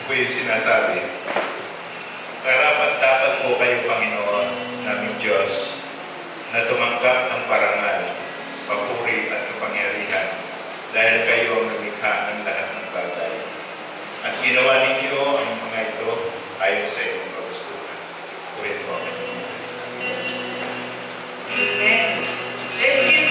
po yung sinasabi, karapat-dapat po kayo, Panginoon, naming Diyos, na tumanggap ng parangal, papuri at kapangyarihan dahil kayo ang lumikha ng lahat ng bagay. At ginawa ninyo ang mga ito ayon sa iyong kagustuhan. Purihin po. Amen. Let's give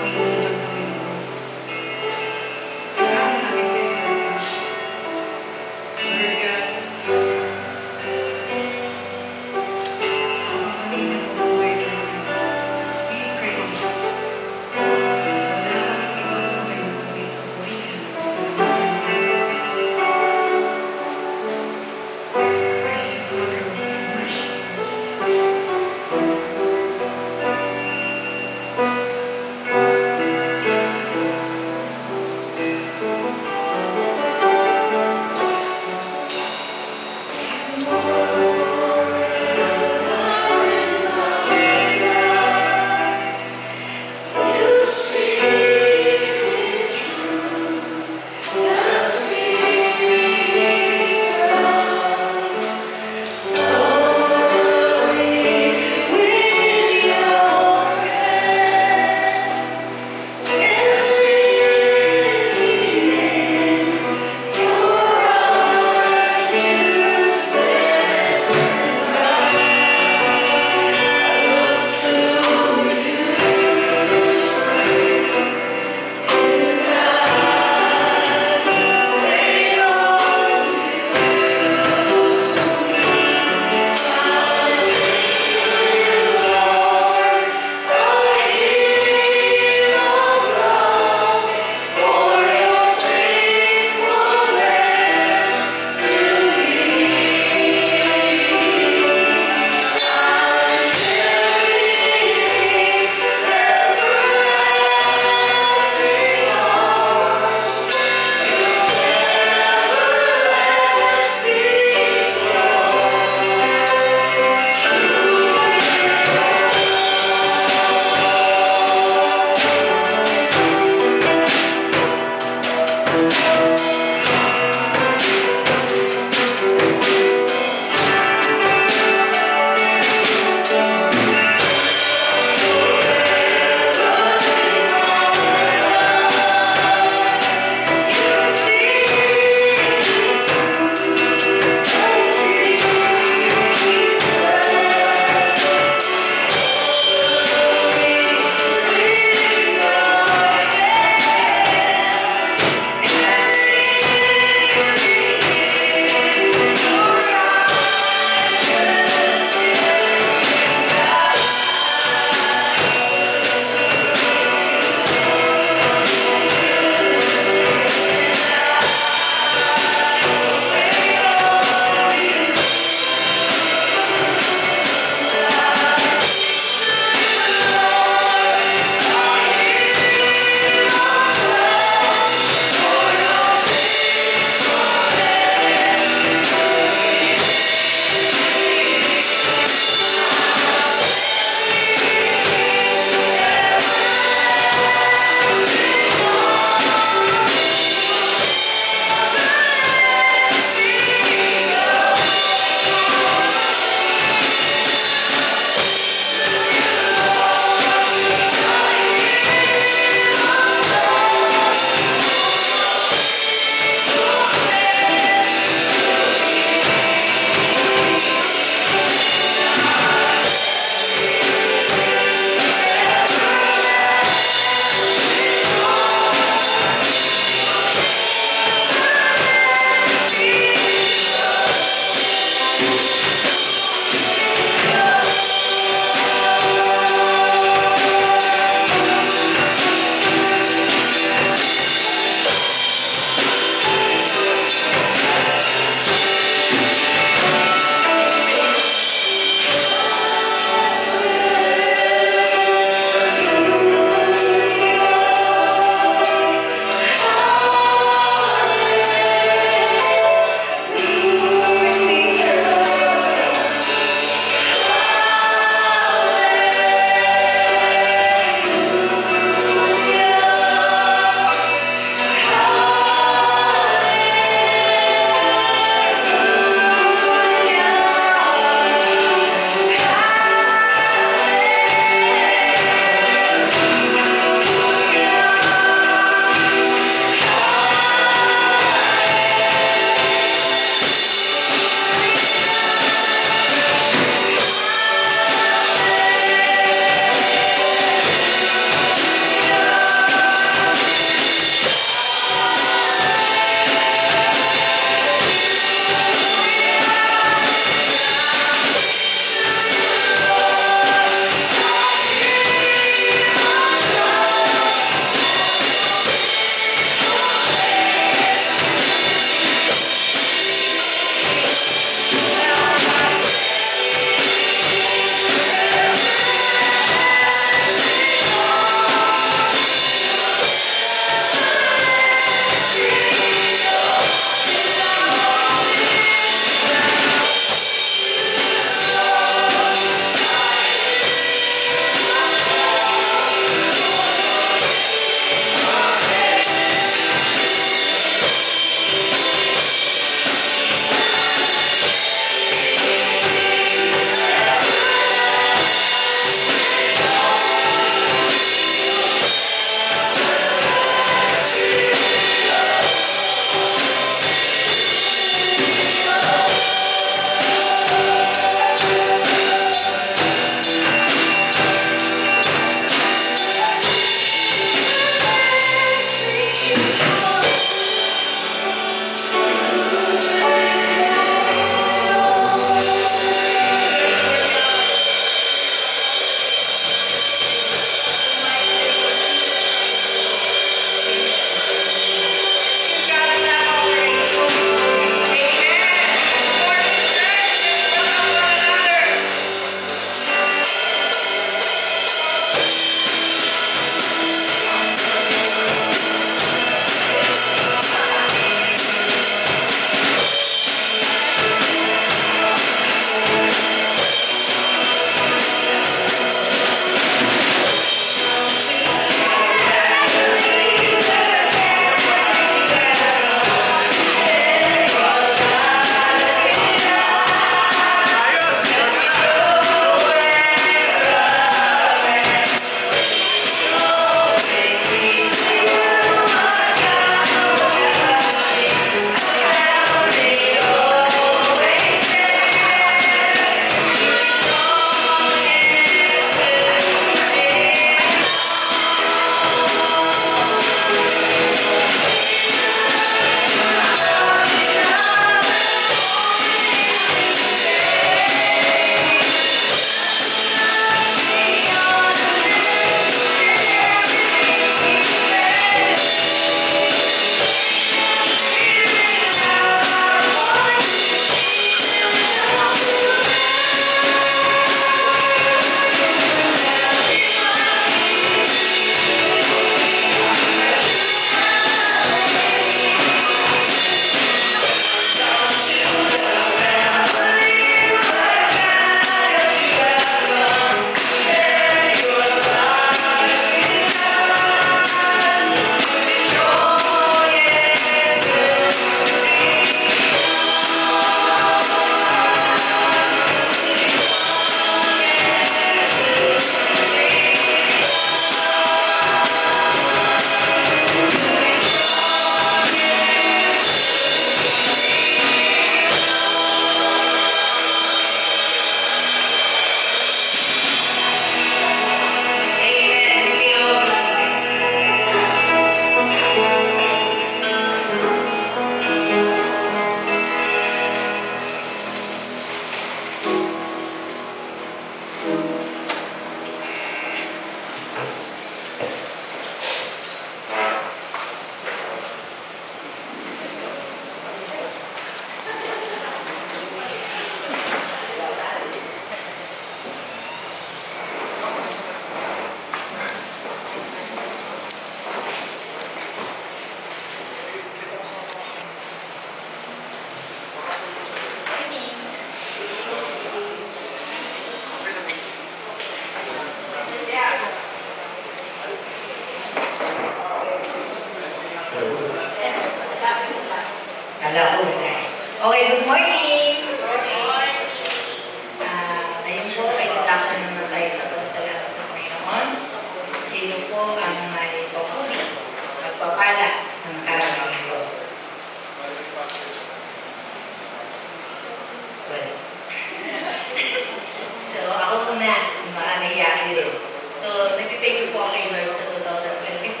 thank you po kay Lord sa 2024.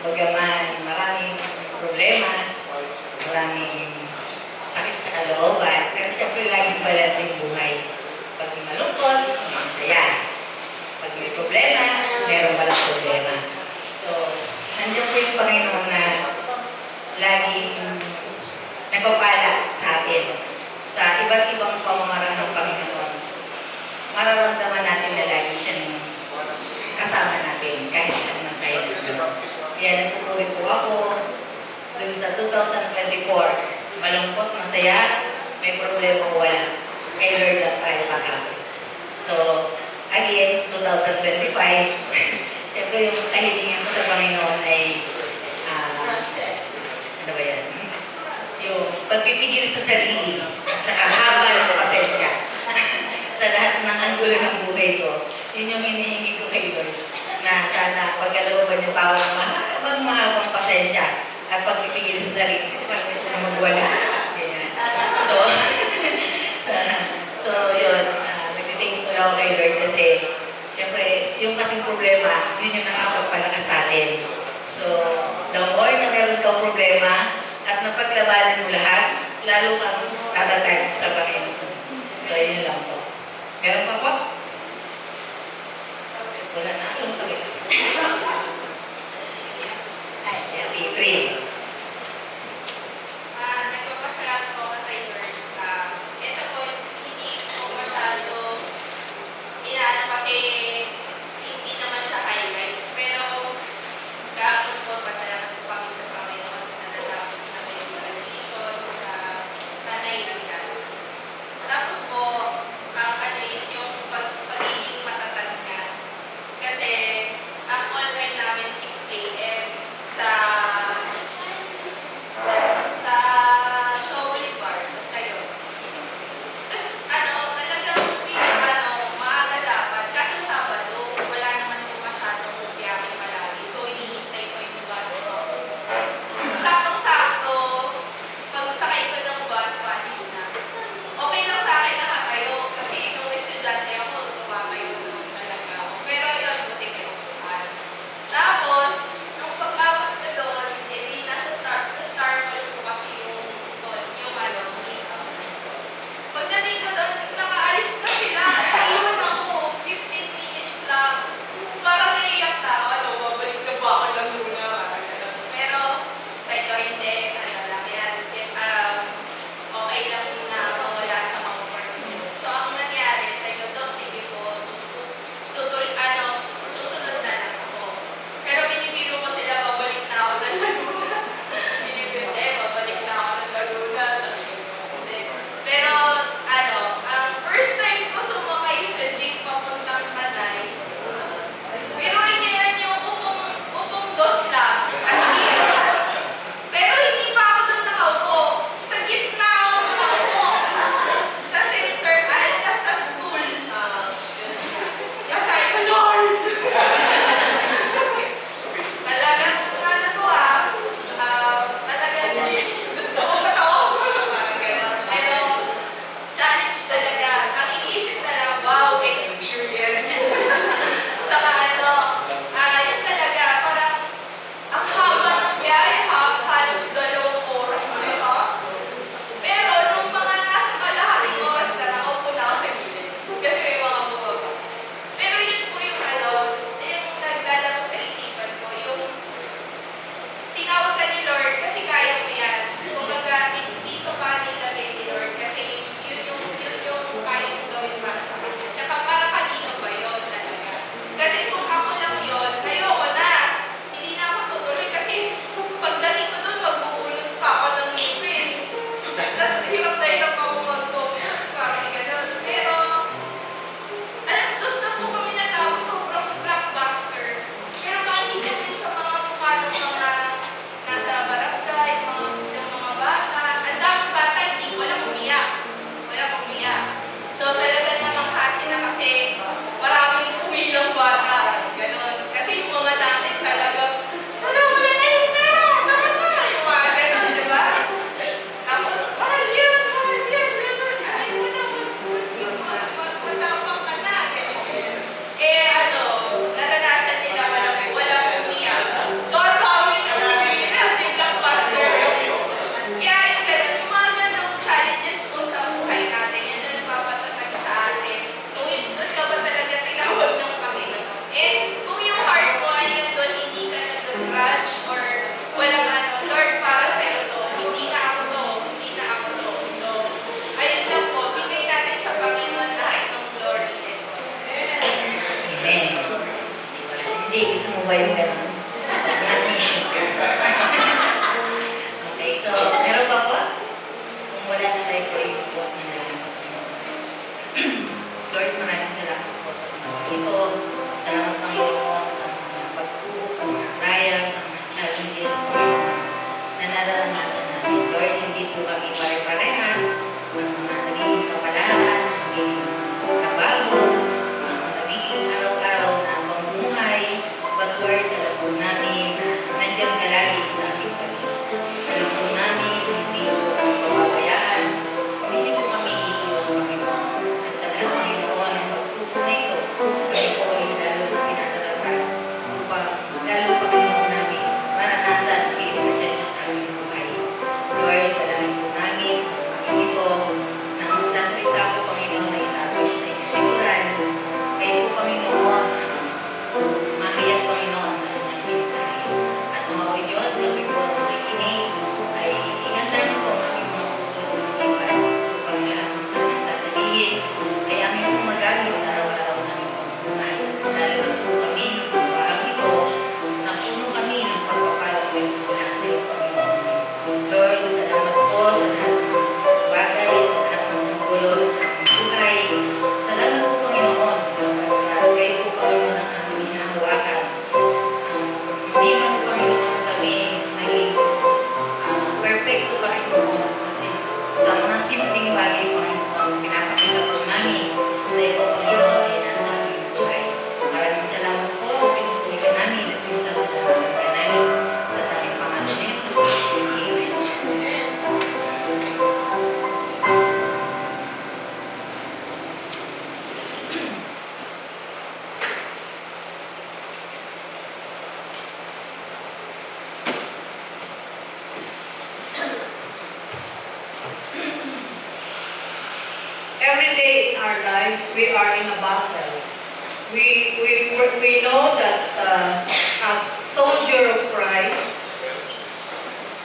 Bagaman maraming problema, maraming sakit sa kalooban, pero siyempre laging balanse yung buhay. Pag may malungkot, masaya. Pag may problema, meron walang problema. So, nandiyan po yung Panginoon na laging nagpapala sa atin sa iba't ibang pamamaraan ng Panginoon. Mararamdaman natin na lagi siyang kasama natin kahit saan man tayo. Kaya natutuwi po ako dun sa 2024. Malungkot, masaya, may problema o wala. Kay Lord lang tayo pakapit. So, again, 2025, siyempre yung kahilingan ko sa Panginoon ay ano ba yan? Yung pagpipigil sa sarili at saka haba ng pasensya sa lahat ng anggulo ng buhay ko. Yun yung hinihingi ko kay Lord na sana pagkalooban niyo pa ako ng mahabang pasensya at pagpipigil sa sarili kasi parang gusto ko magwala. Ganyan. So, so yun, nagtitingin ko lang ako kay Lord kasi siyempre, yung kasing problema, yun yung nakapagpalakas sa atin. So, the more na meron kang problema at napaglabanan mo lahat, lalo kang tatatag sa Panginoon. So, yun lang po. Meron pa po? Wala na. Anong pagkita? Ay, si Ate April. Nagpapasalamat po ako kay Lord. Ito po, hindi po masyado inaano kasi hindi naman siya highlights. Pero kahapon po, pasalamat po kami sa Panginoon sa natapos na medical condition sa Tanay Rizal. Tapos po, ang ano is yung ba yung gano'n? Mission. Okay, so meron pa po? Kung wala na tayo po yung buwan na nalang sa Panginoon. Lord, maraming salamat po sa mga ito. Salamat Panginoon sa mga pagsubok, sa mga raya, sa mga challenges po na nararanasan namin. Lord, hindi po kami pare-parehas ng mga naging kapalaran, naging trabaho, ng naging araw-araw na pamumuhay. But Lord, alam po namin na nandiyan ka lagi sa aming pamilya. Alam po namin, hindi po kami pababayaan, hindi niyo po kami iiwan, Panginoon. At sa lahat, Panginoon, ang pagsubok na ito, kami po ay lalo pinatalagan upang lalo, Panginoon, namin maranasan ang iyong presensya sa aming buhay. Lord, dalangin po namin sa mga ito na magsasalita po, Panginoon, na itago sa inyong siguran. Kayo po, Panginoon, mahayag, Panginoon, sa kanyang mensahe. At mga o Diyos, kami po ang makikinig ay ihanda niyo po ang aming mga puso at isipan upang lahat ng kanyang sasabihin ay aming po magamit sa araw-araw namin pamumuhay. Lalabas po kami ng simbahan ito na puno kami ng pagpapalang mula sa iyo, Panginoon. Lord, salamat po sa lahat ng bagay, sa lahat ng gulo ng aming buhay. Salamat po, Panginoon, sa pagkat kayo po, Panginoon, ang aming hinahawakan. Hindi man, Panginoon, kami naging perfecto, Panginoon. Sa mga simpleng bagay, Panginoon, pinapakita po namin na ito, Panginoon, ay nasa aming buhay. Maraming salamat po. Pinupunin ka namin at pinagsasalamatan ka namin sa tayong pangalan ni Jesus. Amen. Every day in our lives, we are in a battle. We know that as soldier of Christ,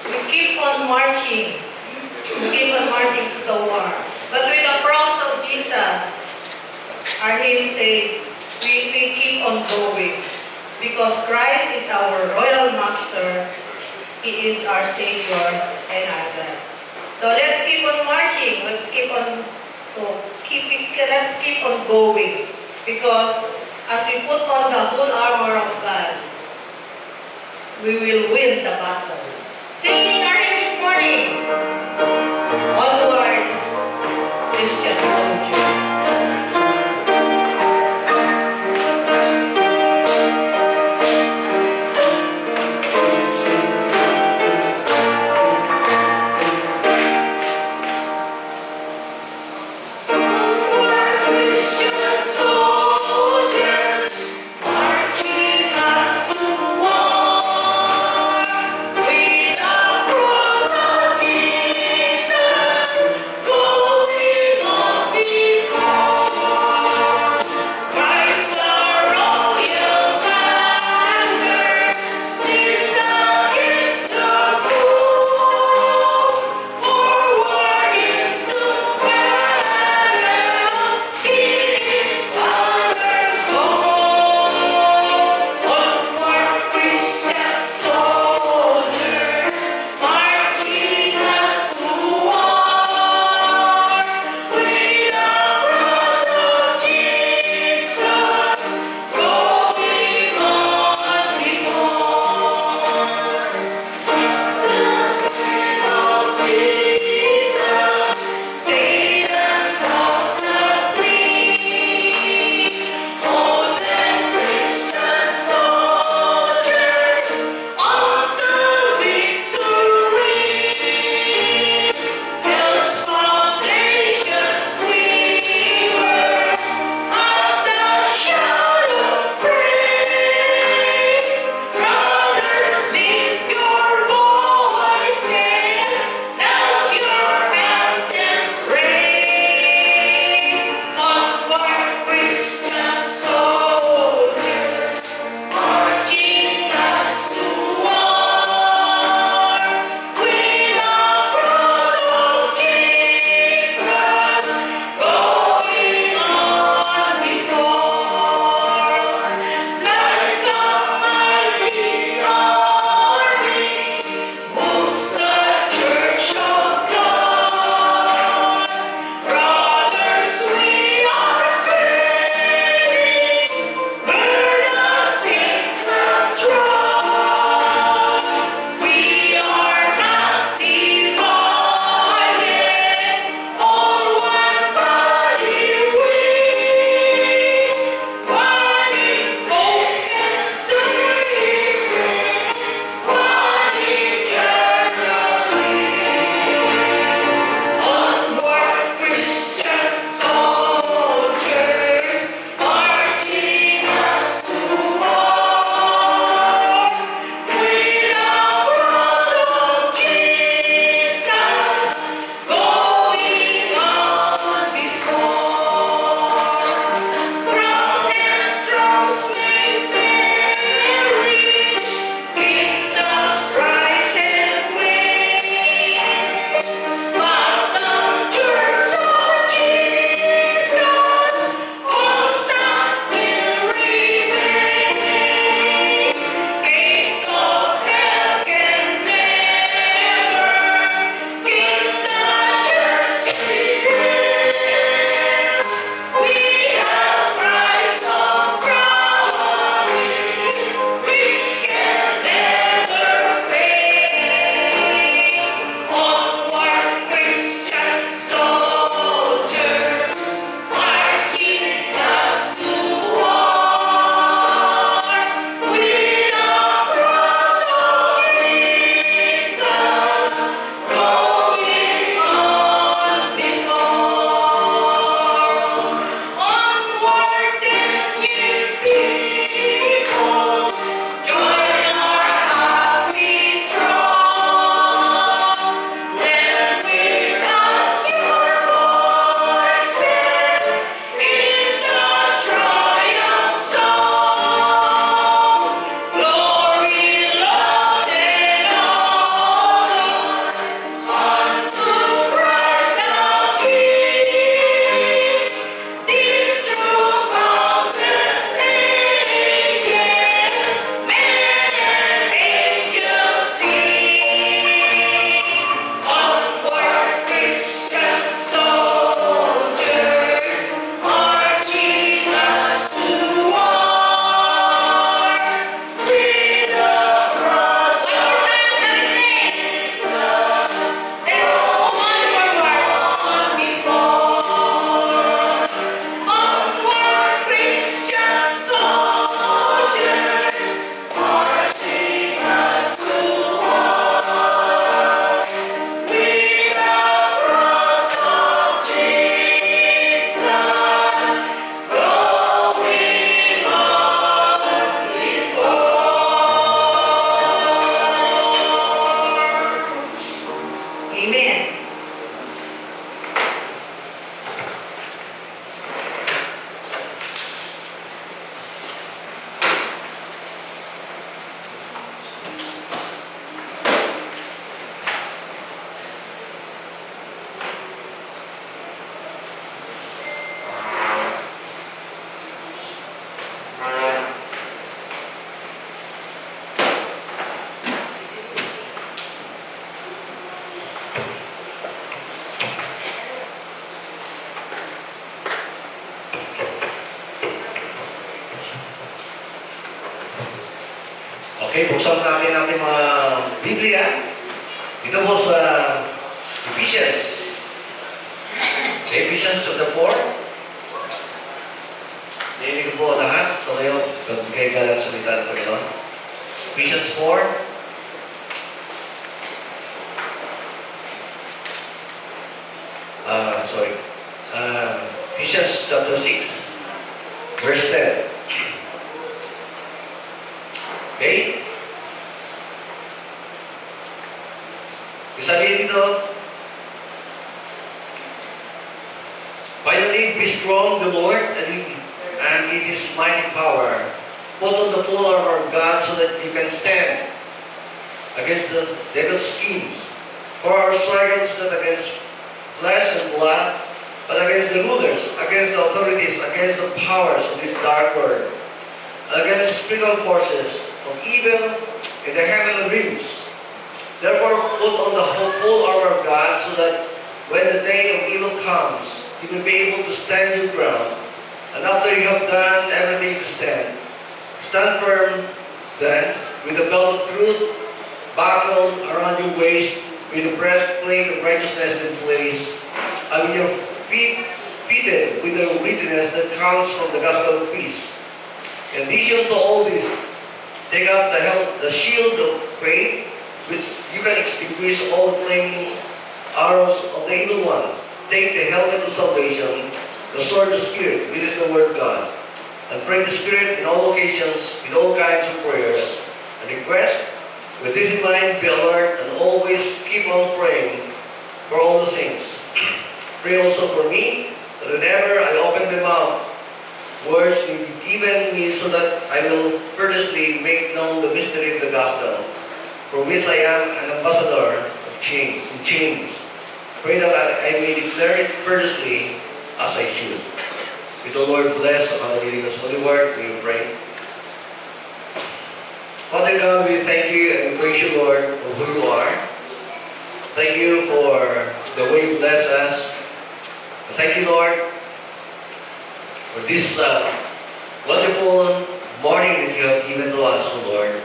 we keep on marching. We keep on marching to the war. But with the cross of Jesus, our hymn says, we keep on going. Because Christ is our royal master, He is our Savior and our God. So let's keep on marching. Let's keep on going, because as we put on the whole armor of God, we will win the battle. Singing our hymn this morning. Onward, Christian soldiers. With the cross of Jesus. Okay, buksan natin ating mga Biblia. Dito po sa Ephesians. Sa Ephesians chapter 4. Nilinig ko po lahat. Ito kayo, kagbigay ka lang sa salita ng Panginoon. Ephesians 4. Ephesians chapter 6, verse 10. Okay? Sabi dito, finally, be strong, the Lord, and in His mighty power. Put on the full armor of God so that you can stand against the devil's schemes. For our struggle is not against flesh and blood, but against the rulers, against the authorities, against the powers of this dark world, against the spiritual forces of evil in the heavenly realms. Therefore, put on the full armor of God so that when the day of evil comes, you will be able to stand your ground. And after you have done everything to stand, stand firm then with the belt of truth buckled around your waist, with the breastplate of righteousness in place, and with your feet fitted with the readiness that comes from the gospel of peace. In addition to all this, take up the shield of faith, which you can extinguish all the flaming arrows of the evil one. Take the helmet of salvation, the sword of the Spirit, which is the word of God, and pray the Spirit in all occasions, with all kinds of prayers and requests. With this in mind, be alert and always keep on praying for all the saints. Pray also for me, that whenever I open my mouth, words may be given me so that I will earnestly make known the mystery of the gospel, for which I am an ambassador of in chains. Pray that I may declare it earnestly as I should. May the Lord bless upon the reading of His holy word. We pray. Father God, we thank you and we praise you, Lord, for who you are. Thank you for the way you bless us. Thank you, Lord, for this wonderful morning that you have given to us, O Lord.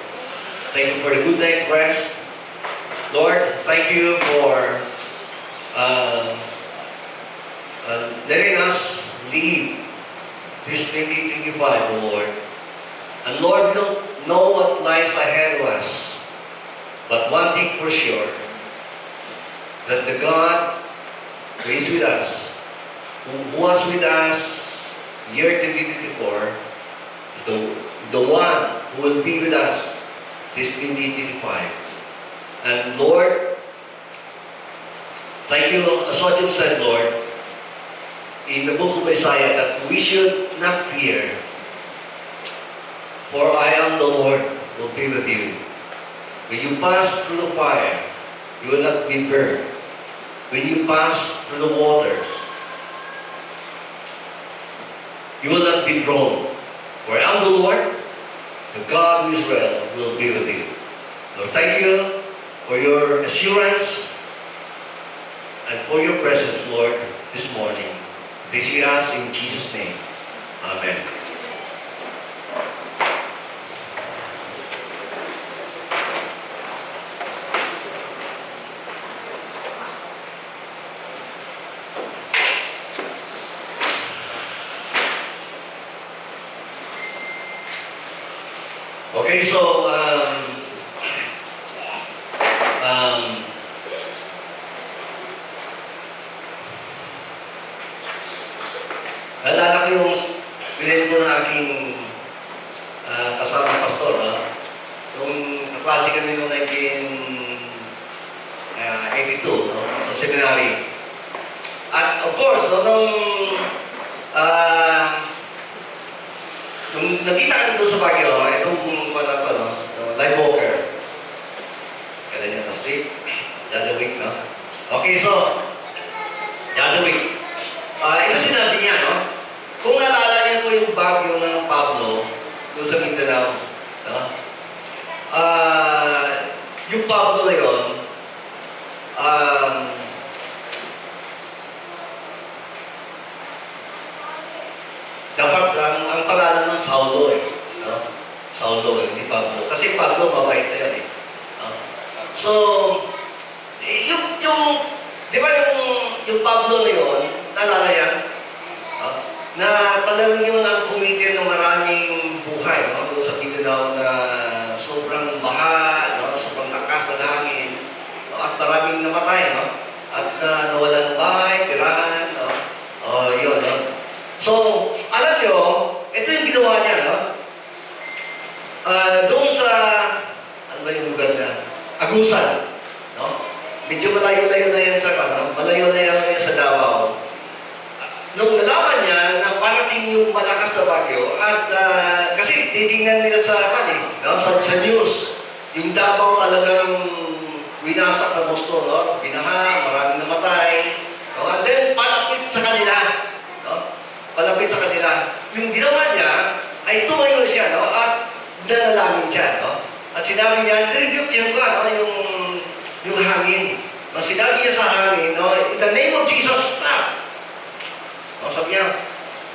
Thank you for the good night's rest. Lord, thank you for letting us leave this 2025, O Lord. And Lord, we don't know what lies ahead of us. But one thing for sure, that the God who is with us, who was with us year 2024, is the one who will be with us this 2025. And Lord, thank you, as what you said, Lord, in the book of Isaiah, that we should not fear, for I am the Lord, will be with you. When you pass through the fire, you will not be burned. When you pass through the waters, you will not be thrown. For I am the Lord, the God of Israel, will be with you. Lord, thank you for your assurance and for your presence, Lord, this morning. This we ask in Jesus' name. Amen. Okay, so naalala ko yung pinili ko ng aking kasama pastor, no? Yung kaklase kami noong 1982, no? Sa seminary. At of course, no, nung nakita kami doon sa Baguio, itong ano to, no? Live walker. Kaya niya na street. The other week, no? Okay, so, the other week. Ito sinabi niya, no? Kung naalala niyo po yung Baguio ng Pablo, doon sa Mindanao, no? Yung Pablo na yun, dapat ang pangalan ng Saulo, no? Saulo, hindi Pablo. Kasi Pablo, mabait na yan eh. No? So, di ba yung Pablo na yun, nalala yan? No? Na talagang yun ang kumitin ng maraming buhay, no? Doon sa Mindanao na sobrang baha, no? Sobrang lakas na hangin, no? At maraming namatay, no? At nawalan ng bahay, tirahan, no? Yun, no? So, alam nyo, ito yung ginawa niya, no? Doon sa, ano ba yung lugar na? Agusan, no? Medyo malayo-layo na yan sa, malayo na yan sa Davao. Nung nalaman niya na parating yung malakas na bagyo, at kasi titingnan nila sa, no? sa news, yung Davao talagang winasak na gusto, no? Binaha, maraming namatay, no? And then, palapit sa kanila, no? Palapit sa kanila. Yung ginawa niya, ay tumayo siya, no? At nanalangin siya, no? At sinabi niya, rebuke niya ba, no? Yung hangin. No? Sinabi niya sa hangin, no? In the name of Jesus, stop! No? Sabi niya,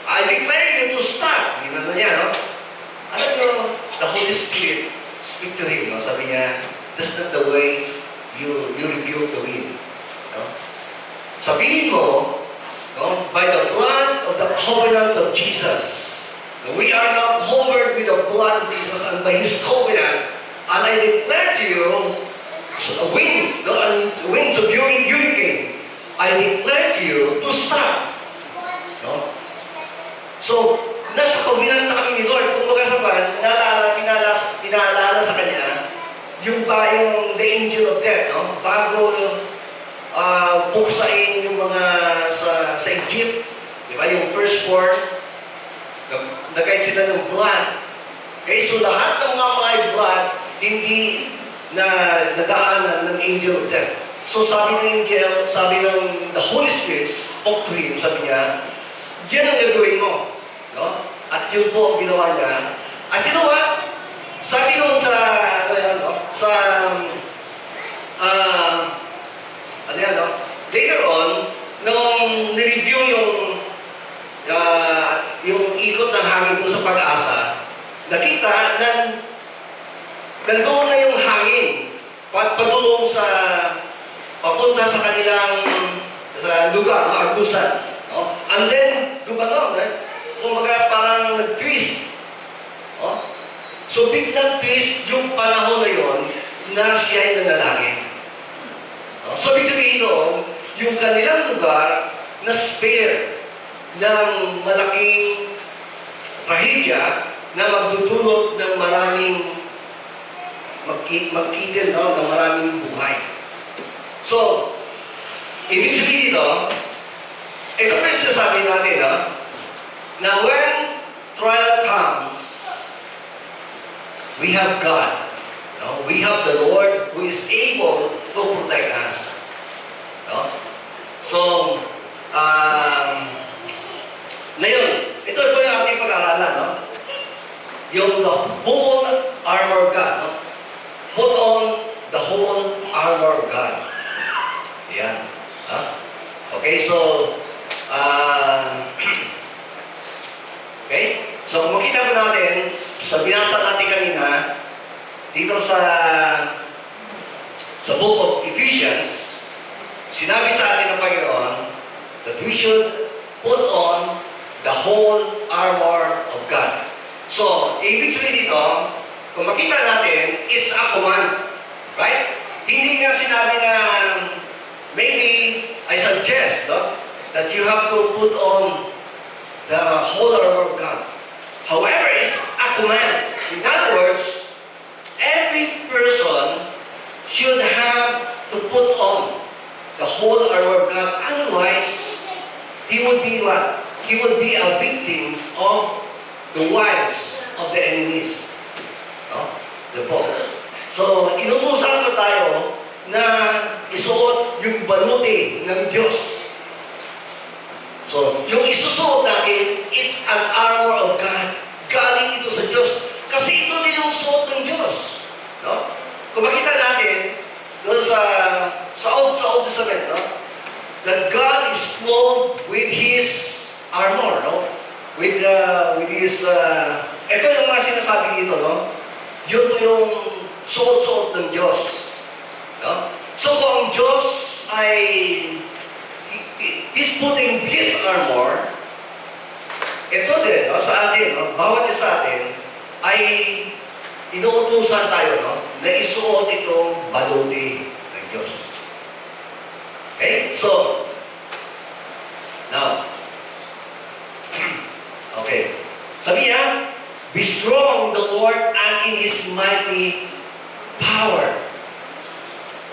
I declare you to stop. Ginano niya, no? Alam niyo, the Holy Spirit speak to him, no? Sabi niya, that's not the way you rebuke the wind. No? Sabihin mo, no? By the blood of the covenant of Jesus, we are now covered with the blood of Jesus and by His covenant, and I declare to you, winds, no? And winds of hurricane, I declare to you to stop. No? So, nasa covenant na kami ni Lord. Kung baga sa pan, pinaalala sa Kanya, yung the angel of death, no? Bago buksain yung mga sa Egypt, di ba, yung firstborn, nagkait sila ng blood. Kaya so lahat ng mga blood, hindi na nadaanan ng angel of death. So sabi ng angel, sabi ng the Holy Spirit spoke to him, sabi niya, yan ang gagawin mo. No? At yun po ang ginawa niya. At you know what? Sabi doon sa, sa, later on, nung nireview yung ikot ng hangin doon sa Pag-asa, nakita na nandoon na yung hangin patulong papunta sa kanilang lugar, Agusan. No? And then, gumano, kumbaga parang nag-twist. No? So, biglang twist yung panahon na yon na siya ay nanalangin. No? So, ibig sabihin doon, yung kanilang lugar na spare ng malaking trahedya na magdudulot ng maraming magkikil, no? Ng maraming buhay. So, ibig sabihin dito, ito pa yung sinasabi natin, no? Na when trial comes, we have God. No? We have the Lord who is able to protect us. No? So, ngayon, ito yung ating pag-aaralan, no? Yung the whole armor of God, no? Put on the whole armor of God. Yan. Okay, so, okay? So, kung makita po natin, sa binasa natin kanina, dito sa book of Ephesians, sinabi sa atin ng Panginoon that we should put on the whole armor of God. So, ibig sabihin dito, kung makita natin, it's a command. Right? Hindi nga sinabi na maybe I suggest, no, that you have to put on the whole armor of God. However, it's a command. In other words, every person should have to put on the whole armor of God. Otherwise, he would be what? He would be a victim of the wiles of the enemies. No? The Pope. So, inutusan ko tayo na isuot yung baluti ng Diyos. So, yung isusuot natin, it's an armor of God. Galing ito sa Diyos. Kasi ito din yung suot ng Diyos. No? Kung makita natin, doon sa Old Testament, no? That God is clothed with His armor, no? With His ito yung mga sinasabi dito, no? Yun po yung suot-suot ng Diyos. No? So kung ang Diyos ay He's putting this armor, ito din, no, sa atin, no, bawat isa sa atin, ay inuutusan tayo, no, na isuot itong baluti ng Diyos. Okay? So, now, okay. Sabi niya, be strong in the Lord and in His mighty power.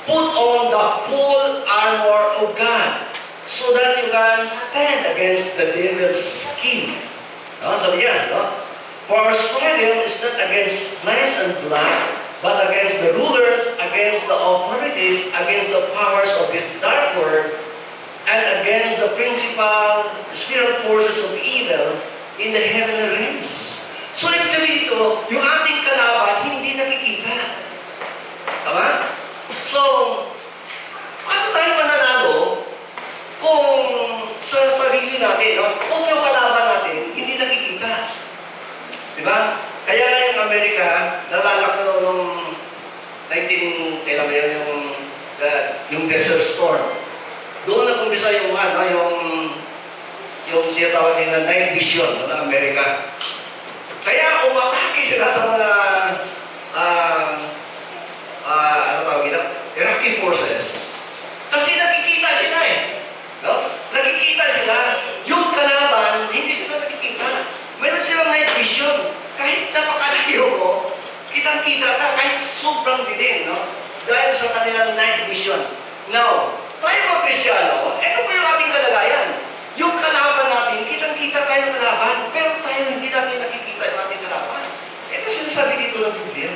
Put on the full armor of God so that you can stand against the devil's scheme. No? Sabi niya, no? For our struggle is not against flesh and blood, but against the rulers, against the authorities, against the powers of this dark world, and against the principal spiritual forces of evil in the heavenly realms. So actually ito, yung ating kalaban hindi nakikita. Tama? So, paano tayo mananalo kung sa sarili natin, no? Kung yung kalaban natin hindi nakikita? Diba? Kaya nga yung Amerika, nalala ko nung kailan ba yun, yung Desert Storm. Doon nag-umpisa yung siyatawag nila night vision ng Amerika. Kaya umatake sila sa mga Iraqi forces. Kasi nakikita sila eh. No? Nakikita sila. Yung kalaban, hindi sila nakikita. Meron silang night vision. Kahit napakalayo mo, kitang-kita ka kahit sobrang dilim, no? Dahil sa kanilang night vision. Now, tayo mga Kristiyano, ito po yung ating kalagayan. Yung kalaban natin, kitang-kita tayo ng kalaban, pero tayo hindi natin nakikita yung ating kalaban. Ito sinasabi dito ng Biblia.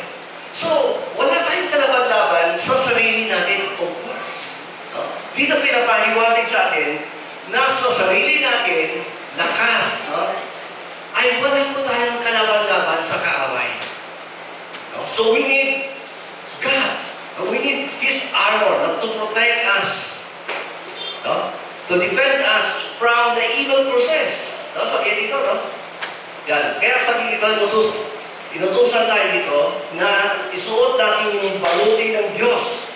So, wala tayong kalaban-laban sa sarili natin, of course. No? Dito pinapahiwatig sa atin na sa sarili natin, lakas, no? Ay wala po tayong kalaban-laban sa kaaway. No? So we need God. No? We need His armor, no? To protect us. No? To defend us from the evil forces. No? Sabi dito, no? Yan. Kaya sabi dito, inutusan tayo dito na isuot natin yung baluti ng Diyos.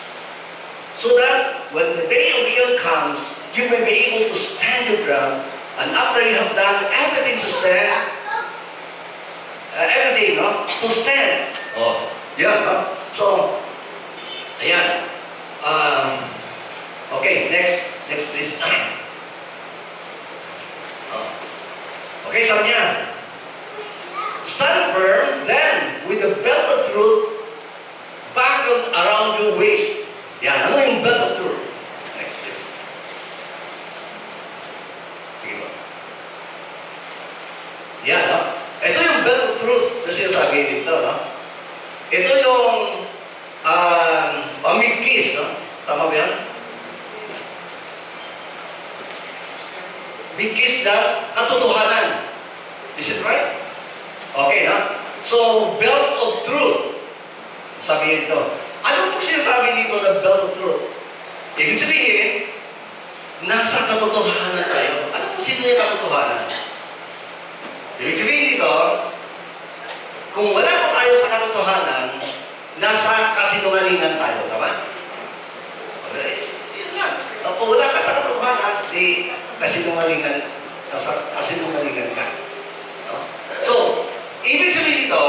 So that when the day of evil comes, you may be able to stand your ground. And after you have done everything to stand, no? To stand. Oh, yeah, no? So, ayan. Okay, next please. Okay, sabi niya, stand firm, then, with the belt of truth buckled around your waist. Yan, ano yung belt of truth? Next, please. Sige ba? Yan, no? Ito yung belt of truth na sinasabi dito, no? Ito yung pamigkis, no? Tama ba yan? Bigkis na katotohanan. Is it right? Okay, no? So, belt of truth. Sabi ito. Ano po sinasabi dito na belt of truth? Ibig sabihin, nasa katotohanan tayo. Ano po sino yung katotohanan? Ibig sabihin dito, kung wala po tayo sa katotohanan, nasa kasinungalingan tayo, tama? Okay, yun lang. Kung wala ka sa katotohanan, di kasinungalingan ka. No? So, ibig sabihin dito,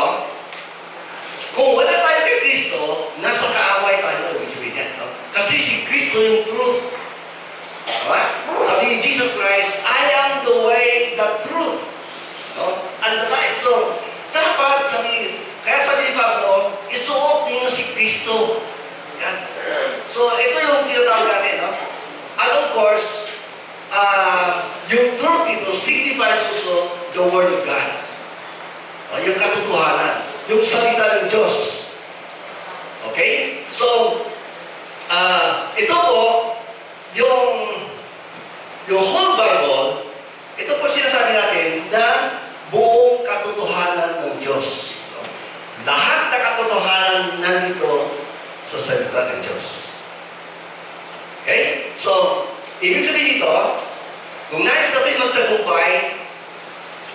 kung wala tayo kay Kristo, nasa kaaway tayo, ibig sabihin yan. No? Kasi si Kristo yung truth. Tama? Sabi ni Jesus Christ, I am the way, the truth, no? And the life. So, dapat kaya sabi ni Pablo, isuot niyo si Kristo. Yan. So, ito yung tinatawag natin, no? And of course, yung truth dito signifies also the Word of God. Yung katotohanan, yung salita ng Diyos. Okay? So, ito po, yung whole Bible, ito po sinasabi natin na buong katotohanan ng Diyos. Lahat na katotohanan nandito sa salita ng Diyos. Okay? So, ibig sabihin dito, kung nais natin magtagumpay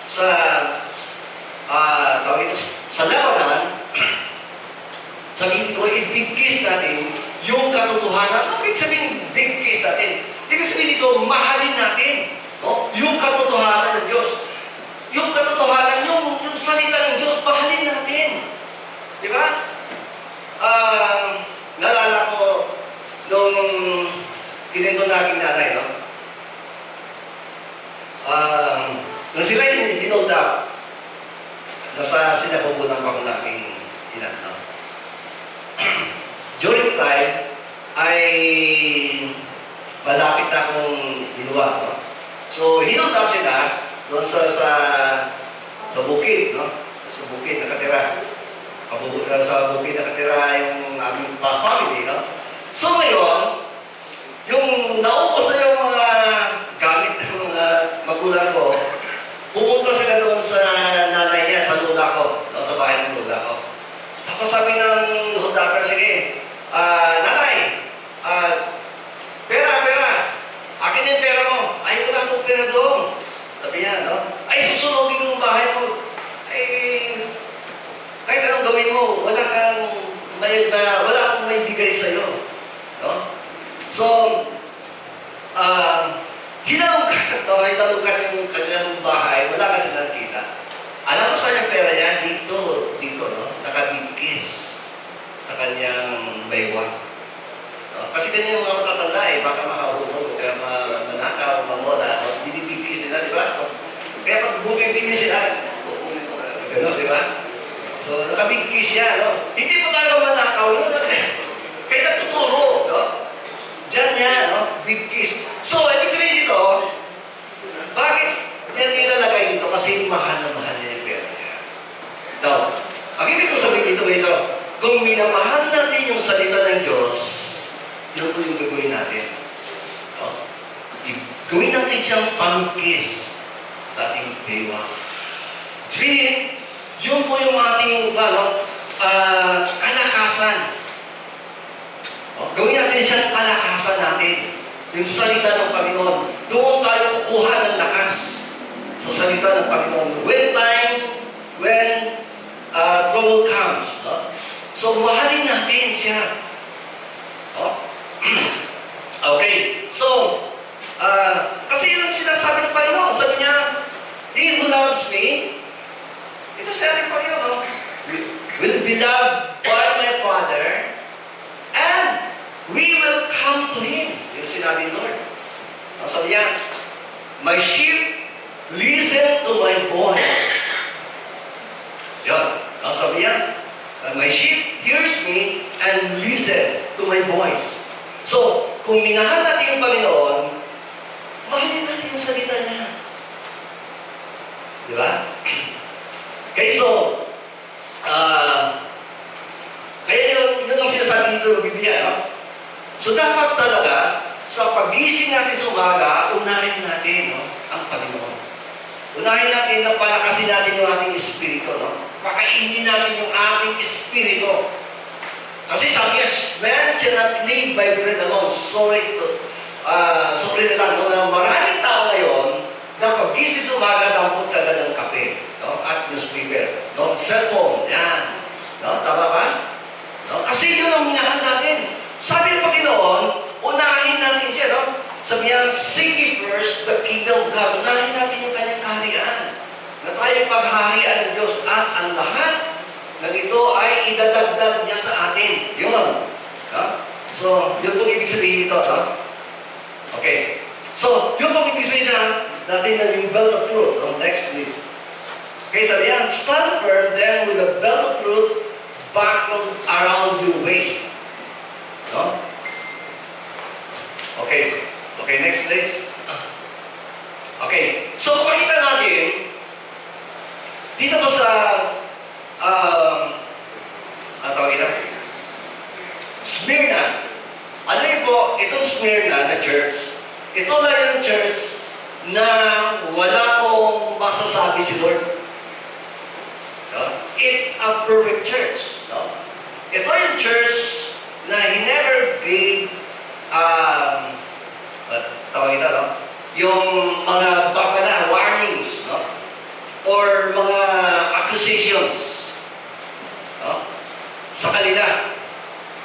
sa tawag dito, mahalin natin. No? Yung katotohanan ng Diyos. Yung katotohanan, yung salita ng Diyos, mahalin natin. Di ba? Nalala ko nung kinento nating nanay, no? Nung sila yung hinold up, nasa sinapupunan pa ko nating ina, no? During time, ay malapit na akong hinuwa, no? So, hinold up sila doon sa bukid, no? Sa bukid nakatira. Sa bukid nakatira yung aming family, no? So, ngayon, yung naubos na yung mga gamit ng mga magulang ko, pumunta sila doon sa nanay niya, sa lola ko, no? Sa bahay ng lola ko. Tapos sabi ng hundakan, sige, nanay, pera, akin yung pera mo. Ay, wala akong pera doon. Sabi niya, no? Ay, susunogin yung bahay mo. Ay, kahit anong gawin mo, wala akong may bigay sa'yo. No? So, hinalungkat yung kanilang bahay, wala kasi nakita. Alam mo saan yung pera niya? Dito, no? Nakabigkis sa kanyang baywang. No? Kasi ganyan yung mga matatanda baka makahulog, kaya manakaw, mamola, no? Binibigkis nila, di ba? Kaya pag bumibili sila, gano'n, di ba? So, nakabigkis siya, no? Hindi po talaga manakaw yun. Kaya natutulog, no? Diyan yan, no? Bigkis. So, ibig sabihin dito, bakit yan nilalagay dito? Kasi mahal na mahal niya yung pera niya. Now, ang ibig ko sabihin dito, kung minamahal natin yung salita ng Diyos, yun po yung gagawin natin. No? Gawin natin siyang pamikis sa ating baywang. Sabihin, yun po yung ating kalakasan. O, gawin natin siyang kalakasan natin. Yung salita ng Panginoon. Doon tayo kukuha ng lakas sa salita ng Panginoon. When trouble comes. No? So, mahalin natin siya. O? Okay. So, kasi yun ang sinasabi ng Panginoon. Sabi niya, he who loves me, ito sabi ng Panginoon, no? Will be loved by my Father, and we will come to Him. Yung sinabi ng Lord. Sabi niya, my sheep listen to my voice. Yan. Sabi niya, my sheep hears me and listen to my voice. So, kung minahal natin yung Panginoon, mahalin natin yung salita niya. Di ba? Okay, so, kaya yun ang sinasabi dito ng Biblia, no? So, dapat talaga, sa pagising natin sa umaga, unahin natin, no, ang Panginoon. Unahin natin na palakasin natin yung ating espiritu, no? Pakainin natin yung ating espiritu. Kasi sabi niya, man cannot live by bread alone. Sorry na lang, no, na maraming tao ngayon, na pagising sa umaga, dampot ka ng kape, no? At newspaper, no? Cellphone, yan. No? Tama ba? No? Kasi yun ang minahal natin. Sabi ng Panginoon, unahin natin siya, no? Sabi niya, seek ye first the kingdom of God. Unahin natin yung kanyang kaharian. Na tayo pagharian ng Diyos at ang lahat ng ito ay idadagdag niya sa atin. Yun. No? So, yun pong ibig sabihin ito, no? Okay. So, yun pong ibig sabihin natin na yung belt of truth. No? Next, please. Okay, sabi niya, stand firm then with a belt of truth buckled around your waist. No? Okay. Okay, next please. Okay. So, makita natin, dito po sa, ang tawag ito? Smyrna. Alam niyo po, itong Smyrna na church, ito na yung church na wala pong masasabi si Lord. No? It's a perfect church. No? Ito yung church na he never gave tawag ito, no? Yung mga babala, warnings, no? Or mga accusations, no? Sa kanila.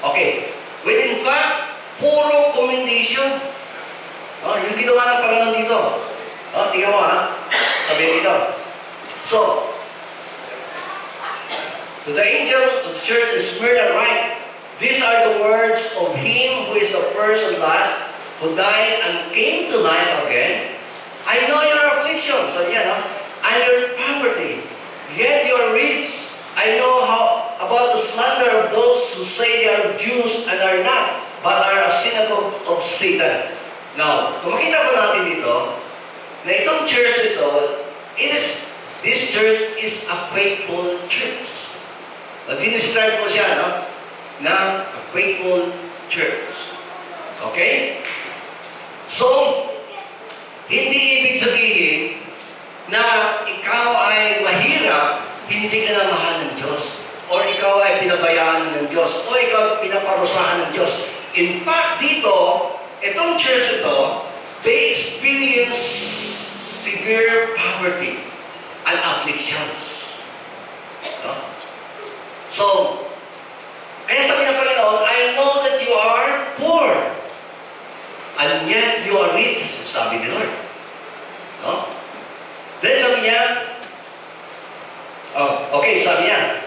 Okay. When in fact, puro commendation. No? Yung To the angel of the church in Smyrna write, these are the words of him who is the first and last, who died and came to life again. I know your affliction, so and your poverty, yet you are rich. I know how about the slander of those who say they are Jews and are not, but are a synagogue of Satan. Now, kung makita po natin dito, na itong church ito, this church is a faithful church. Nag-describe po siya, no? Na a faithful church. Okay? So, hindi ibig sabihin na ikaw ay mahirap, hindi ka na mahal ng Diyos. Or ikaw ay pinabayaan ng Diyos. O ikaw pinaparusahan ng Diyos. In fact, dito, itong church ito, they experience severe poverty and afflictions. No? So, kaya sabi ng Panginoon, I know that you are poor, and yet you are rich, sabi ni Lord. No? Then sabi niya, sabi niya,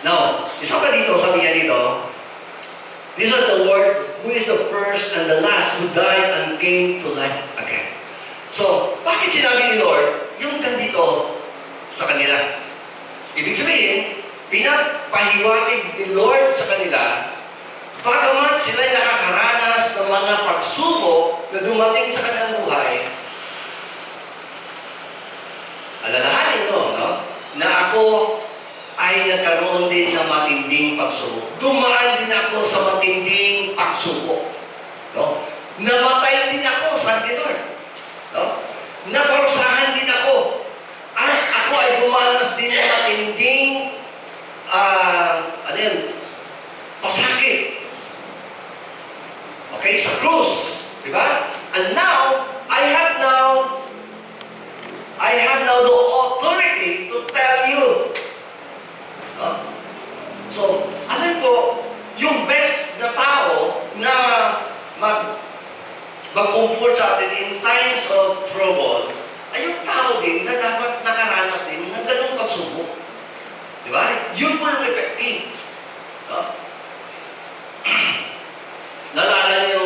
now, isa pa dito, sabi niya dito, these are the Lord who is the first and the last who died and came to life again. So, bakit sinabi ni Lord yung ganito sa kanila? Ibig sabihin, pinapahiwatig ni Lord sa kanila, bagamat sila'y nakakaranas ng mga pagsubok na dumating sa kanilang buhay, alalahanin nyo, no? Na ako ay nagkaroon din ng matinding pagsubok. Dumaan din ako sa matinding pagsubok. No? Namatay din ako, sabi ni Lord. No? Naparusahan din ako. At ako ay dumanas din ng matinding pasakit. Okay, sa krus. Diba? And now, I have now the authority to tell you. No? So, alam po, yung best na tao na mag-comfort sa atin in times of trouble, ay yung tao din na dapat nakaranas din ng ganung pagsubok. Diba? Yun po yung effective. No? Naalala niyo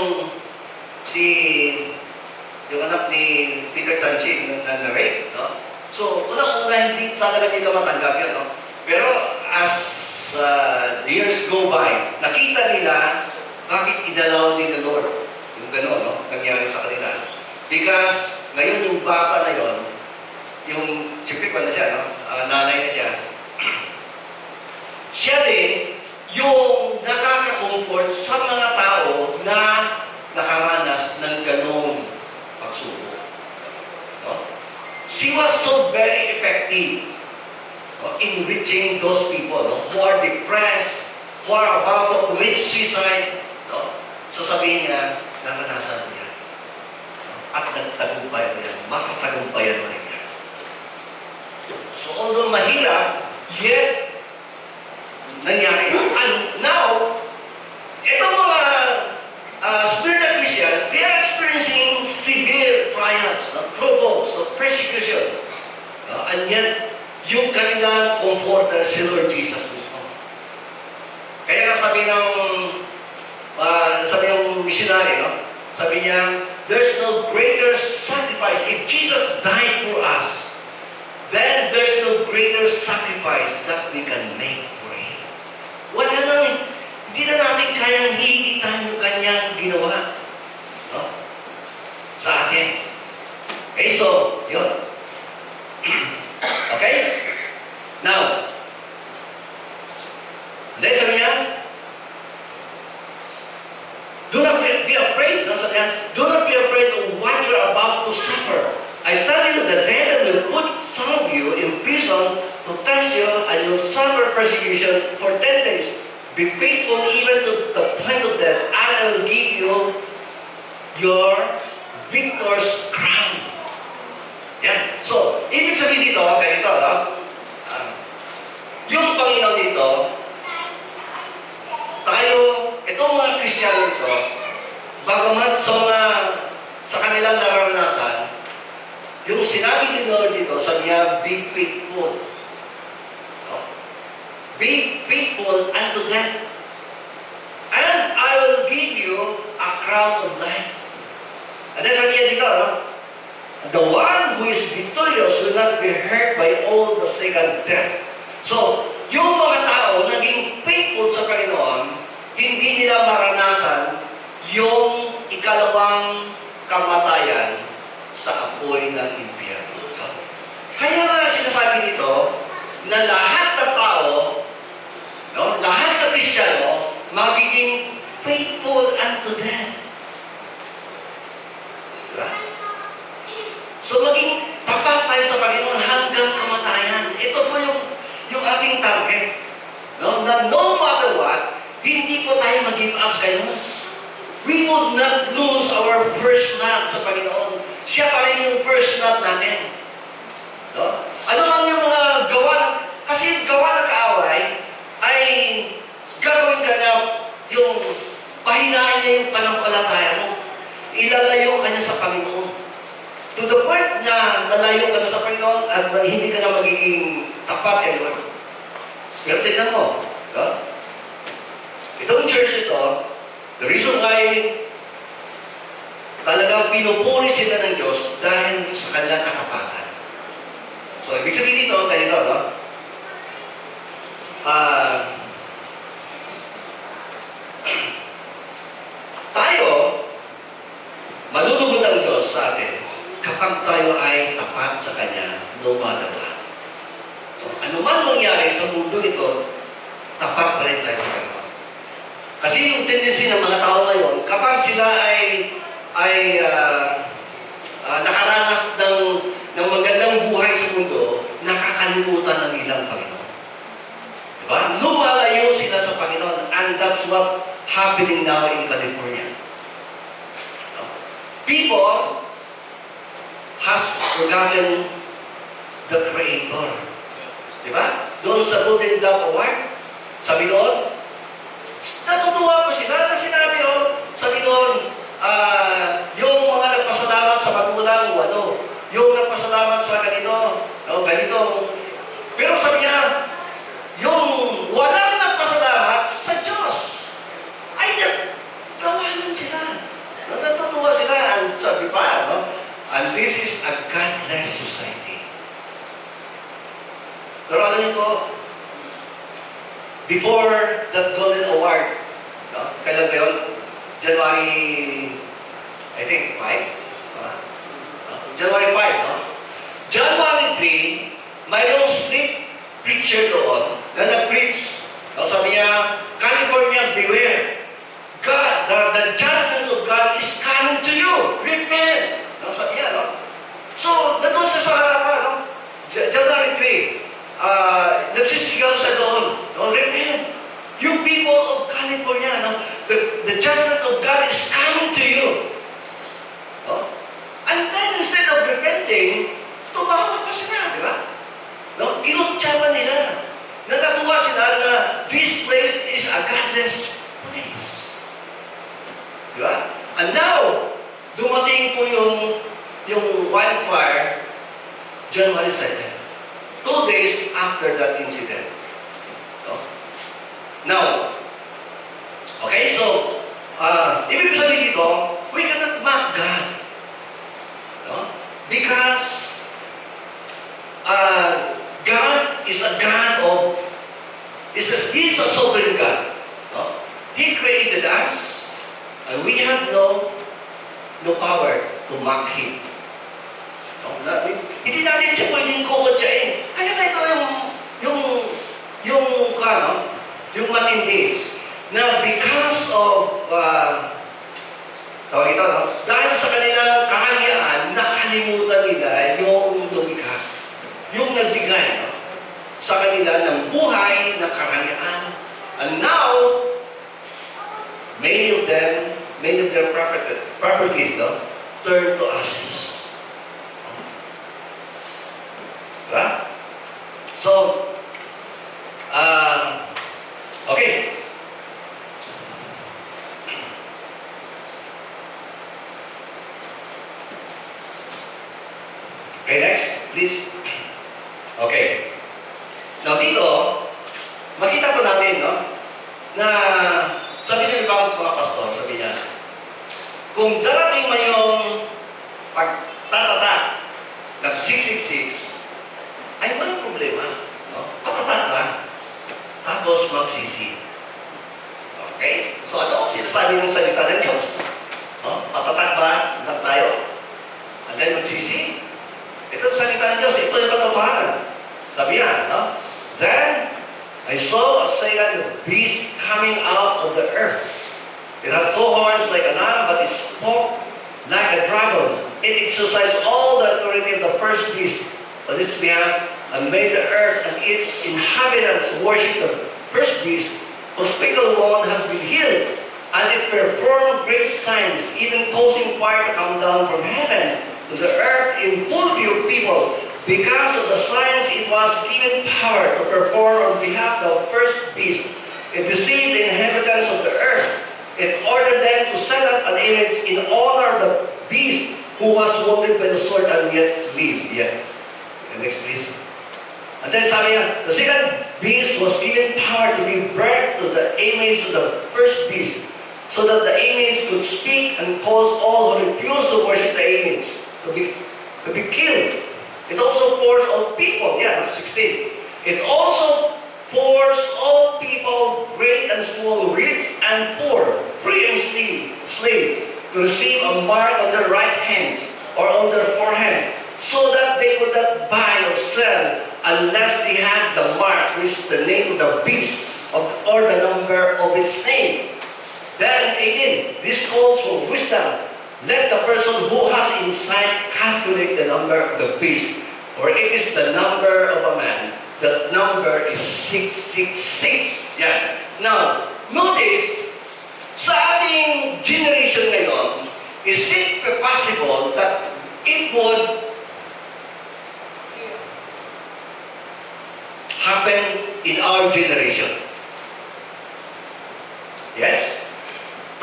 yung anak ni Peter Tanchi na rape, no? So, unang-una hindi talaga nila matanggap yun, no? Pero as the years go by, nakita nila bakit inalaw ni the Lord yung gano'n, no? Nangyari sa kanila. Because ngayon yung bata na yun, yung siyempre na siya, no? Nanay na siya, siya din yung nakaka-comfort sa mga tao na nakaranas ng ganong pagsubok. No? She was so very effective, no, in reaching those people, no, who are depressed, who are about to commit suicide. No? Sasabihin niya, naranasan niya. No? At nagtagumpayan niya. Makatagumpayan mo rin niya. So, although mahirap, yet nangyari. And now, itong mga spiritual Christians, they are experiencing severe trials, troubles, persecution. And yet, yung kanilang comforter, si Lord Jesus mismo. Kaya nga sabi ng missionary, no? Sabi niya, there's no greater sacrifice. If Jesus died for us, then there's no greater sacrifice that we can make for Him. Wala nang, hindi na natin kayang hihitan yung kanyang ginawa, no? Sa atin. Okay, so, yun. Okay? Now, then sabi niya, do not be afraid. No, sabi niya, do not be afraid of what you're about to suffer. I tell you, the devil will put some of you in prison to test you, and you'll suffer persecution for 10 days. Be faithful even to the point of death, and I will give you your victor's crown. Yan. So, ibig sabihin dito, ganito, no? Yung Panginoon dito, tayo, itong mga Kristiyano dito, bagamat sa kanilang naranasan, yung sinabi ni Lord dito, sabi niya, be faithful. No? Be faithful unto death. And I will give you a crown of life. And then sabi niya dito, no? The one who is victorious will not be hurt by all the second death. So, yung mga tao naging faithful sa Panginoon, hindi nila maranasan yung ikalawang kamatayan sa apoy ng impyerno. Kaya nga sinasabi nito na lahat ng tao, no, lahat ng Kristiyano, magiging faithful unto death. Diba? So maging tapat tayo sa Panginoon hanggang kamatayan. Ito po yung ating target. No? Na no matter what, hindi po tayo mag-give up sa Panginoon. We would not lose our first love sa Panginoon. Siya pa rin yung first love natin. No? Ano man yung mga gawa, kasi yung gawa ng kaaway ay gagawin ka na yung pahinain niya yung panampalataya mo. Ilalayo ka niya sa Panginoon. To the point na nalayo ka na sa Panginoon at hindi ka na magiging tapat kay Lord. Pero tignan mo, no? Itong church ito, the reason why talagang pinupuri sila ng Diyos dahil sa kanilang katapatan. So, ibig sabihin dito, ganito, no? Tayo, malulugod ang Diyos sa atin kapag tayo ay tapat sa Kanya, no matter what. So, ano man mangyari sa mundo ito, tapat pa rin tayo sa Panginoon. Kasi yung tendency ng mga tao ngayon, kapag sila ay nakaranas ng magandang buhay sa mundo, nakakalimutan ng ilang Panginoon. Diba? Lumalayo sila sa Panginoon, and that's what happening now in California. No? People has forgotten the Creator. Diba? Doon sa Good and Dove Award, sabi doon, natutuwa po sila na sinabi, sabi doon, yung mga nagpasalamat sa magulang, yung nagpasalamat sa ganito, ganito. Pero sabi niya, yung walang nagpasalamat sa Diyos, ay nagtawanan sila. Natutuwa sila, ang sabi pa, and this is a godless society. Pero alam niyo po, before that Golden Award, kailan ba yun? January, I think, 5? January 5, no? January 3, mayroong street preacher doon na nag-preach. Sabi niya, California, beware. God, the judgments of God is coming to you. Repent. Sabi niya, no? So, nandun siya sa harapan, no? January 3, nagsisigaw siya doon. Repent. You people of California, the judgment of God is coming to you. And then instead of repenting, tumawa pa sila, di ba? Kinutsapan nila. Natatuwa sila na this place is a godless place. Di ba? And now, dumating po yung wildfire January 2, 2 days after that incident. Now, okay, so, ibig sabihin dito, we cannot mock God. Because God is a God of, He's a sovereign God. He created us, and we have no power to mock Him. Hindi natin siya pwedeng kukutsain. Kaya ba ito yung matindi, na because of, dahil sa kanilang kahangyaan, nakalimutan nila yung lumikha, yung nagbigay sa kanila ng buhay, ng kahangyaan. And now, many of their properties turn to ashes. Right? So, okay. Okay, next, please. Okay. Now dito, makita po natin, no, na sabi niya ibang mga pastor, sabi niya, kung darating man yung pagtatatak ng 666, ay walang problema. No? Patatak lang. Tapos magsisi. Okay? So ano ang sinasabi ng salita ng Diyos? No? Patatak ba lang tayo? And then magsisi? Ito ang salita ng Diyos. Ito yung katotohanan. Sabi yan, no? Then, I saw a second beast coming out of the earth. It had 2 horns like a lamb, but it spoke like a dragon. It exercised all the authority of the first beast on its behalf and made the earth and its inhabitants worship the first beast, whose fickle one has been healed. And it performed great signs, even causing fire to come down from heaven to the earth in full view of people. Because of the signs it was given power to perform on behalf of the first beast. It deceived the inhabitants of the earth. It ordered them to set up an image in honor of the beast who was wounded by the sword and yet lived. Next please. And then sabi niya, the second beast was given power to give birth to the image of the first beast, so that the image could speak and cause all who refused to worship the image to be killed. It also forced all people, 16. It also forced all people, great and small, rich and poor, free and slave, to receive a mark on their right hands or on their forehead, so that they could not buy or sell unless they had the mark, which is the name of the beast or the number of its name. Then again, this calls for wisdom. Let the person who has insight calculate the number of the beast, for it is the number of a man. The number is 666. Yan. Now, notice, sa ating generation ngayon, is it possible that it would happen in our generation? Yes?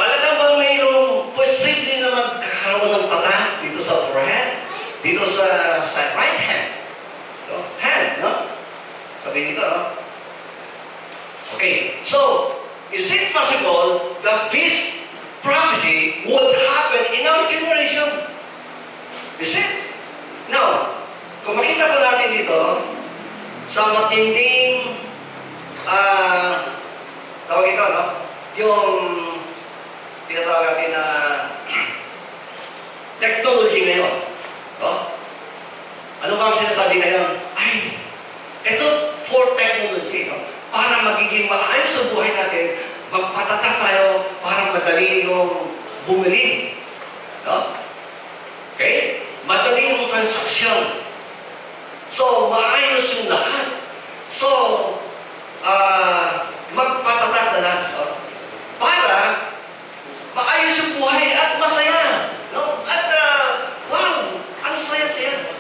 Talagang bang mayroong posible na magkakaroon ng tata dito sa forehead? Dito sa right hand? No? Hand, no? Sabi dito, no? Okay, so, is it possible that this prophecy would happen in our generation? Is it? Now, kung makita po natin dito, sa matinding, tawag ito, no? Yung tinatawag natin na technology ngayon. No? Ano ba ang sinasabi ngayon? Ay, ito for technology. No? Para magiging maayos sa buhay natin, magpatatak tayo para madali yung bumili. No? Okay? Madali yung transaksyon. So, maayos yung lahat. So, magpatatak na lang. No? Para maayos yung buhay at masaya. No? At, wow, ang saya-saya.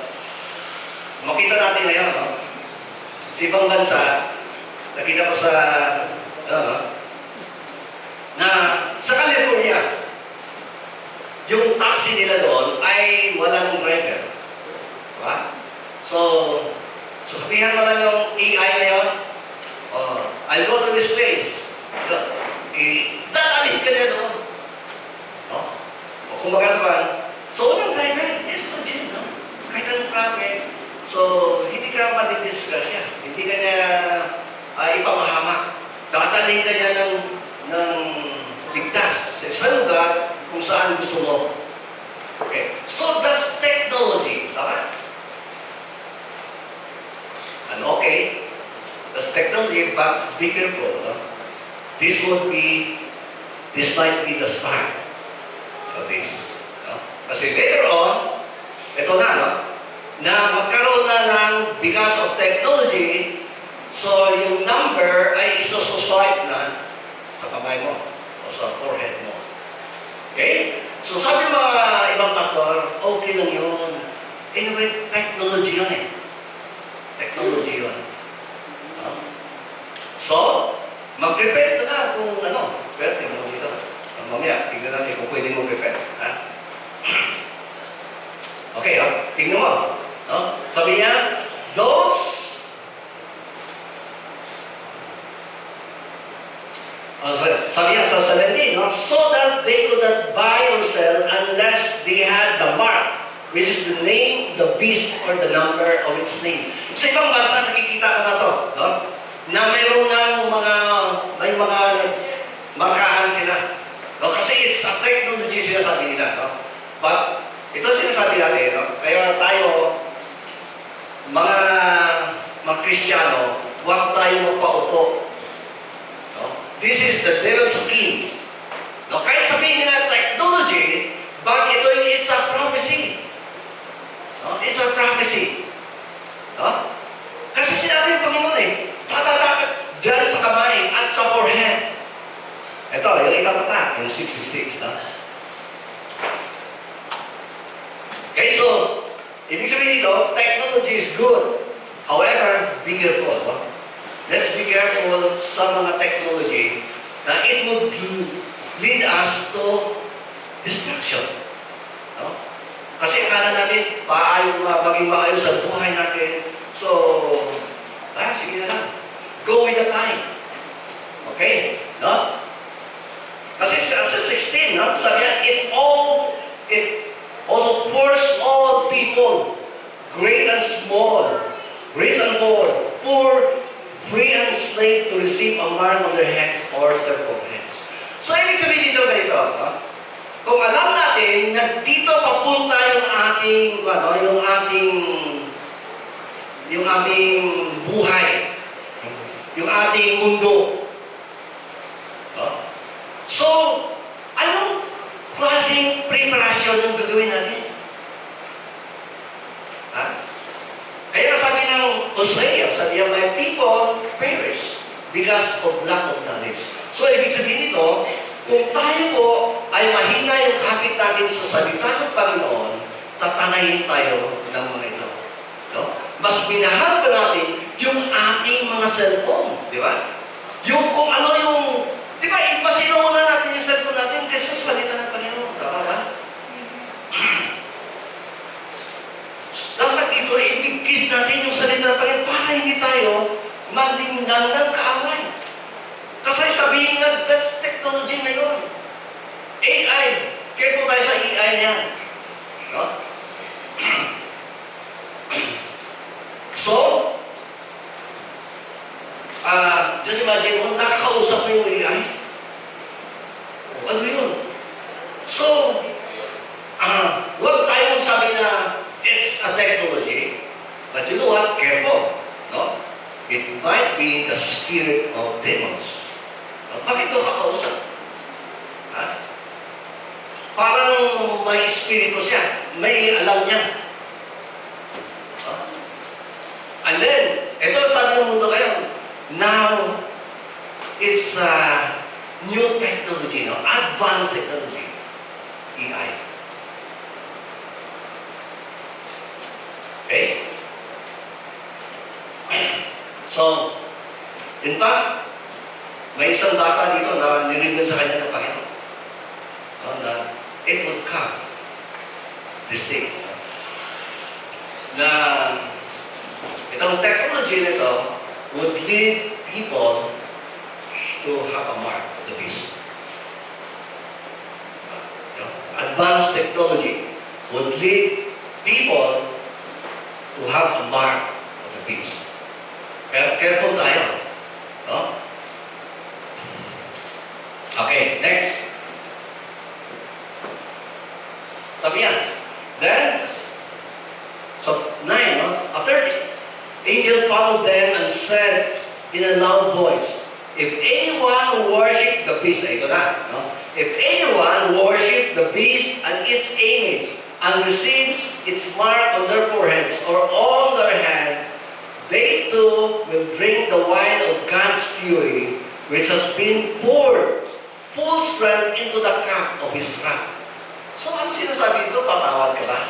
Makita natin ngayon, no? Sa ibang bansa, nakita ko sa, na sa California, yung taxi nila doon ay wala ng driver. Diba? So, sabihan mo lang yung AI na yun, I'll go to this place. Dadalhin ka na doon. No? O kumbaga sa van, so walang driver, yes, legit, no? Kahit anong traffic, so hindi ka madidisgrasya, hindi ka na ipamahamak. Dadalhin ka niya ng ligtas sa isang lugar kung saan gusto mo. Okay, so that's technology, tama? And okay, that's technology, but be careful, no? This might be the start of this. No? Kasi later on, ito na, no? Na magkaroon na ng, because of technology, so yung number ay isuswipe na sa kamay mo o sa forehead mo. Okay? So sabi mga ibang pastor, okay lang yun. Anyway, technology yun eh. Technology yun. No? So, mag-prepare ka na kung ano. Pero tingnan mo dito. Mamaya, tingnan natin kung pwede mo prepare. Ha? Okay, tingnan mo. No? Sabi niya, those Sabi niya sa 17, no? So that they could not buy or sell unless they had the mark, which is the name, the beast, or the number of its name. Sa ibang bansa, nakikita ko na to, no? Na mayroon ng may mga markahan sila. No? Kasi it's a technology sinasabi nila, no? But, ito sinasabi natin, no? Kaya tayo, mga Kristiyano, huwag tayo magpauto. No? This is the devil's scheme. No? Kahit sabihin nila technology, but it's a prophecy. No? It's a prophecy. No? Kasi sinabi ng Panginoon tatatak dyan sa kamay at sa forehead. Ito, yung itatatak, yung 66. No? Okay, so, ibig sabihin dito, technology is good. However, be careful. No? Let's be careful sa mga technology na it would lead us to destruction. No? Kasi akala natin, maging maayos sa buhay natin. So, sige na lang. Go with the time. Okay? No? Kasi sa 16, no? Sabi niya, it also forced all people, great and small, rich and poor, free and slave, to receive a mark on their heads or their foreheads. So, ibig sabihin dito ganito, no? Kung alam natin na dito papunta yung ating buhay, yung ating mundo. No? So, anong klaseng preparasyon yung gagawin natin? Ha? Kaya sabi ng Hosea, sabi niya, my people perish because of lack of knowledge. So, ibig sabihin nito, kung tayo po ay mahina yung kapit natin sa salita ng Panginoon, tatanayin tayo ng mga ito. No? Mas minahal pa natin yung ating mga cellphone, di ba? Yung kung ano yung, di ba, mas inuuna natin yung cellphone natin kasi sa salita ng Panginoon. Tama ba? Dapat ito, ibigkis natin yung salita ng Panginoon para hindi tayo malinlang ng kaaway. Kasi sabihin nga, that's technology ngayon. AI. Careful tayo sa AI na yan. No? So, just imagine mo, nakakausap mo yung AI. Ano yun? So, huwag tayo magsabi na it's a technology. But you know what? Careful. No? It might be the spirit of demons. Bakit doon kakausap? Ha? Parang may espiritu siya. May alam niya. Ha? And then, ito sabi ng mundo ngayon, now, it's new technology, no? Advanced technology. AI. Okay? So, in fact, may isang bata dito na nirinig sa kanya ng Panginoon. No, na it would come, this day. Na itong technology nito would lead people to have a mark of the beast. Advanced technology would lead people to have a mark of the beast. Kaya careful tayo. No? Okay, next. Sabi yan. Then, so 9, no? After the angel followed them and said in a loud voice, if anyone worship the beast, ito na, no? If anyone worship the beast and its image and receives its mark on their foreheads or on their hand, they too will drink the wine of God's fury, which has been poured full strength into the cup of His wrath. So, ano sinasabi ito? Patawad ka ba?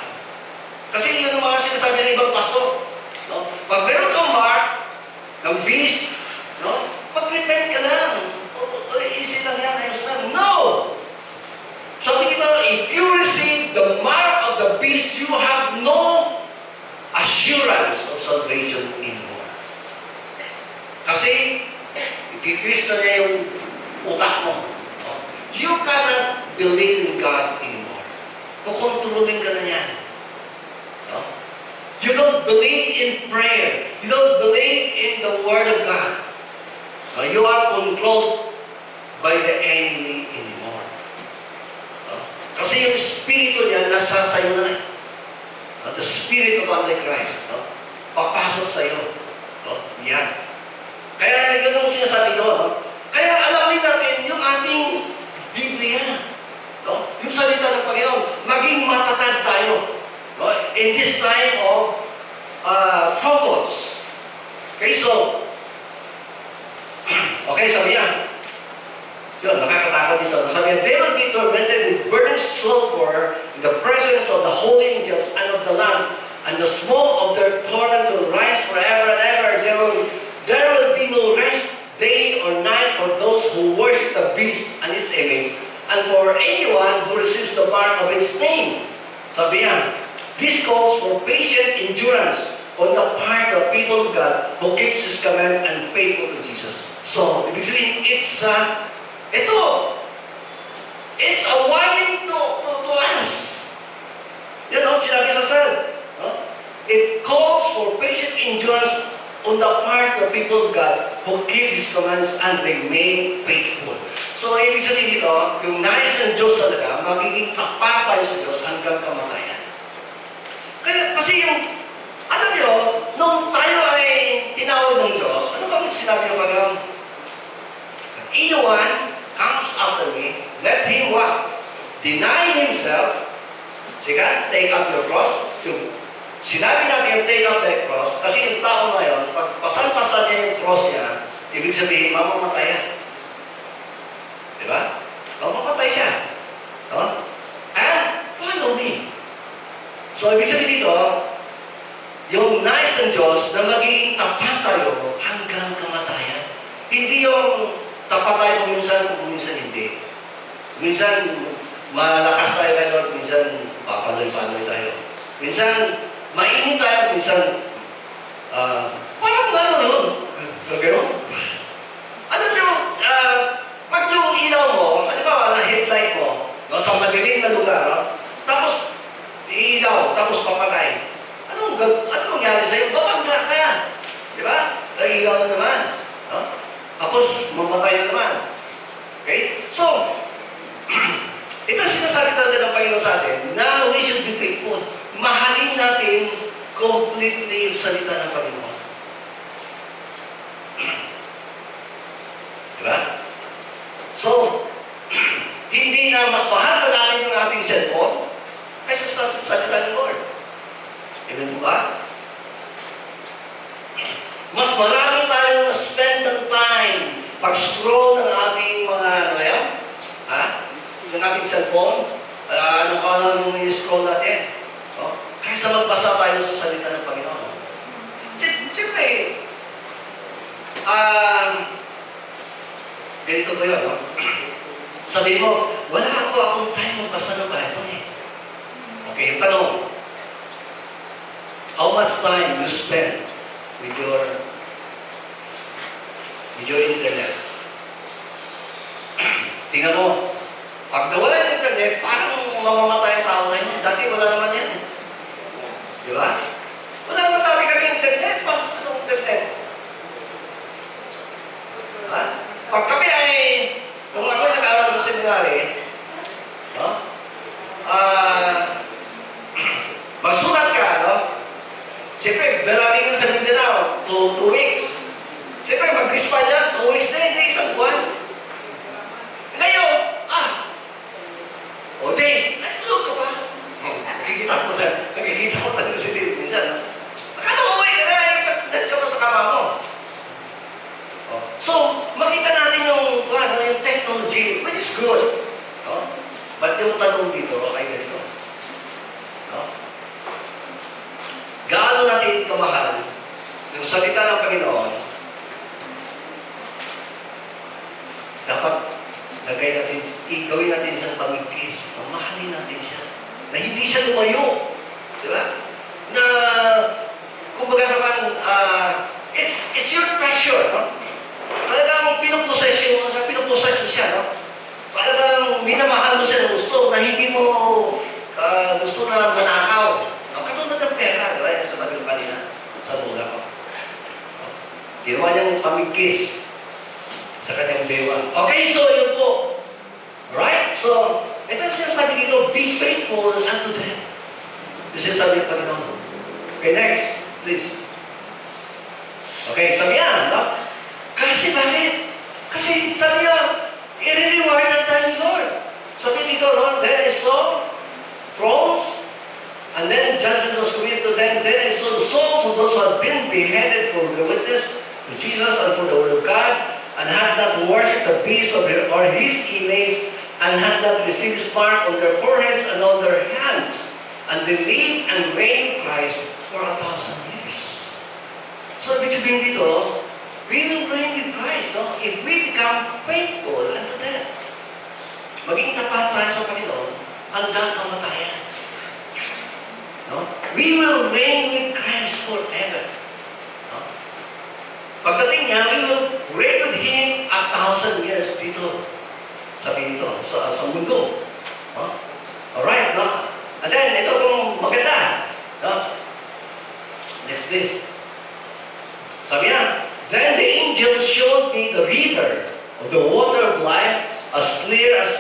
Kasi yun ang mga sinasabi ng ibang pastor. No? Pag meron kang mark ng beast, no? Mag-repent ka lang. Easy lang yan, ayos lang. No! Sabi kita, if you receive the mark of the beast, you have no assurance of salvation anymore. Kasi, ititwist na niya yung utak mo. No? You cannot believe in God anymore. Kukontrolin ka na yan. No? You don't believe in prayer. You don't believe in the Word of God. No? You are controlled by the enemy anymore. No? Kasi yung spirito niya nasa sayo na eh. No? The spirit of Antichrist. No? Papasok sa'yo. No? Yan. Kaya yun ang sinasabi ko. No? Kaya alamin natin yung ating Biblia. No? Yung salita ng Panginoon. Maging matatag tayo. No? In this time of troubles. Okay, so, okay, sabi niya. Yun, nakakatakot dito. Sabi niya, they will be tormented with burning sulfur in the presence of the holy angels and of the Lamb, and the smoke of their torment will rise forever and ever. There will be no rest day or night for those who worship the beast and its image, and for anyone who receives the mark of its name. Sabi niya, this calls for patient endurance on the part of people of God who keeps His command and faithful to Jesus. So, ibig sabihin, it's a warning to us. You know, sinabi sa 12. No? It calls for patient endurance on the part of people of God who keep His commands and remain faithful. So, ibig sabihin dito, yung nais ng Diyos talaga, magiging tapat tayo sa Diyos hanggang kamatayan. Kaya, kasi yung, alam niyo, nung tayo ay tinawag ng Diyos, ano bang sinabi niyo Panginoon? Anyone comes after me, let him what? Deny himself. Sige, take up your cross. Yung, sinabi natin yung take up the cross, kasi yung tao ngayon, pag pasan-pasan niya yung cross niya, ibig sabihin, mamamatay yan. Di ba? Mamamatay siya. No? And follow me. So, ibig sabihin dito, yung nais ng Diyos na magiging tapat tayo hanggang kamatayan. Hindi yung tapat tayo kung minsan hindi. Minsan, malakas tayo kay Lord, minsan papaloy-paloy tayo. Minsan, mainit tayo, minsan, parang gano'n yun. Gano'n? Alam nyo, pag yung ilaw mo, halimbawa na headlight mo, no, sa madilim na lugar, no, tapos ilaw, tapos papatay. Ano mangyari sa'yo? Babangga ka yan. Di ba? Ay, ilaw na naman. No? Tapos, mamatay na naman. Okay? So, ito sinasabi talaga ng Panginoon sa atin na we should be faithful. Mahalin natin completely yung salita ng Panginoon. Di ba? So, hindi na mas mahal pa natin yung ating cellphone kaysa sa salita ng Lord. Amen mo ba? Mas marami tayong na-spend ng time pag-scroll ng ating mga, ano yan? Ha? Yung ating cellphone, ano ka lang yung i-scroll natin? No? Kaysa magbasa tayo sa salita ng Panginoon. Siyempre, ganito ko yun, no? Sabi mo, wala akong time magbasa ng Bible eh. Okay, yung tanong, how much time you spend with your internet? Tingnan mo, pag nawala yung internet, parang mamamatay ang tao ngayon. Dati wala naman yan. Di ba? Wala naman tayo kami internet. Anong internet? Ha? Pag kami ay, nung ako nag-aaral sa seminary, no? Magsulat ka, no? Siyempre, darating ka sa Mindanao, 2 weeks. Siyempre, mag-respond yan, 2 weeks na, hindi isang buwan. Ngayon, tulog ka ba? Nakikita mo talaga si David minsan. Akala ko, dahil ka pa sa kama mo. So, makita natin yung technology, which is good. No? But yung tanong dito ay ganito. No? Gaano natin kamahal yung salita ng Panginoon, dapat gawin natin isang pamikis. Mahalin natin siya. Na hindi siya lumayo. Di ba? Na, kumbaga saman, it's your treasure. No? Talagang pinuposes mo siya. ginawa niyang pamigkis sa kanyang bewang. Okay, so yun po. Alright? So, ito yung sinasabi dito, be faithful unto them. Yung sinasabi ng Panginoon. Okay, next, please. Okay, sabi yan, no? Kasi bakit? Kasi sabi niya, i-rewardan tayo ni Lord. Sabi dito, no? There is so thrones, and then judgment was committed to them. Then I saw the souls of those who had been beheaded for the witness to Jesus and for the word of God, and had not worshipped the beast or his image, and had not received his mark on their foreheads and on their hands, and they lived and reigned with Christ for 1,000 years. So, ibig sabihin dito, we will reign with Christ, no? If we become faithful unto death. Maging tapat tayo sa Panginoon hanggang kamatayan. No? We will reign with Christ forever. No? Pagdating niya, we will reign with Him 1,000 years dito. Sabi dito, sa mundo. No? Alright, no? And then, ito pong maganda. No? Next please. Sabi niya, then the angel showed me the river of the water of life, as clear as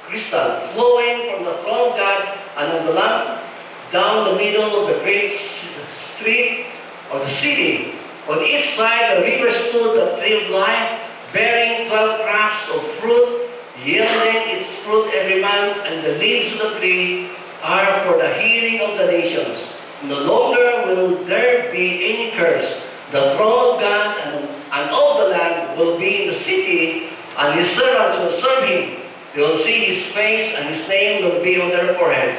crystal, flowing from the throne of God and of the Lamb, down the middle of the great street of the city. On each side the river stood a tree of life, bearing 12 crops of fruit, yielding its fruit every month, and the leaves of the tree are for the healing of the nations. No longer will there be any curse. The throne of God and of the Lamb will be in the city, and his servants will serve him. They will see his face, and his name will be on their foreheads.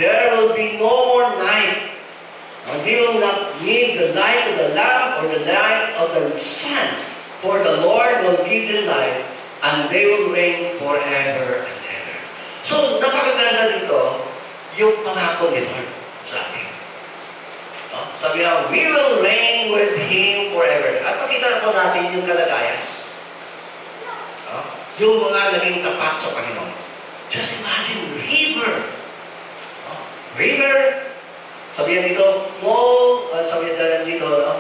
There will be no more night. And they will not need the light of the lamp or the light of the sun, for the Lord will give them light, and they will reign forever and ever. So, napakaganda dito, yung pangako ni Lord sa atin. No? Sabi nga, we will reign with Him forever. At makita po natin yung kalagayan. No? Yung mga naging tapat sa Panginoon. Just imagine, river. No? River, sabi yan dito, flow, sabi yan dito, no?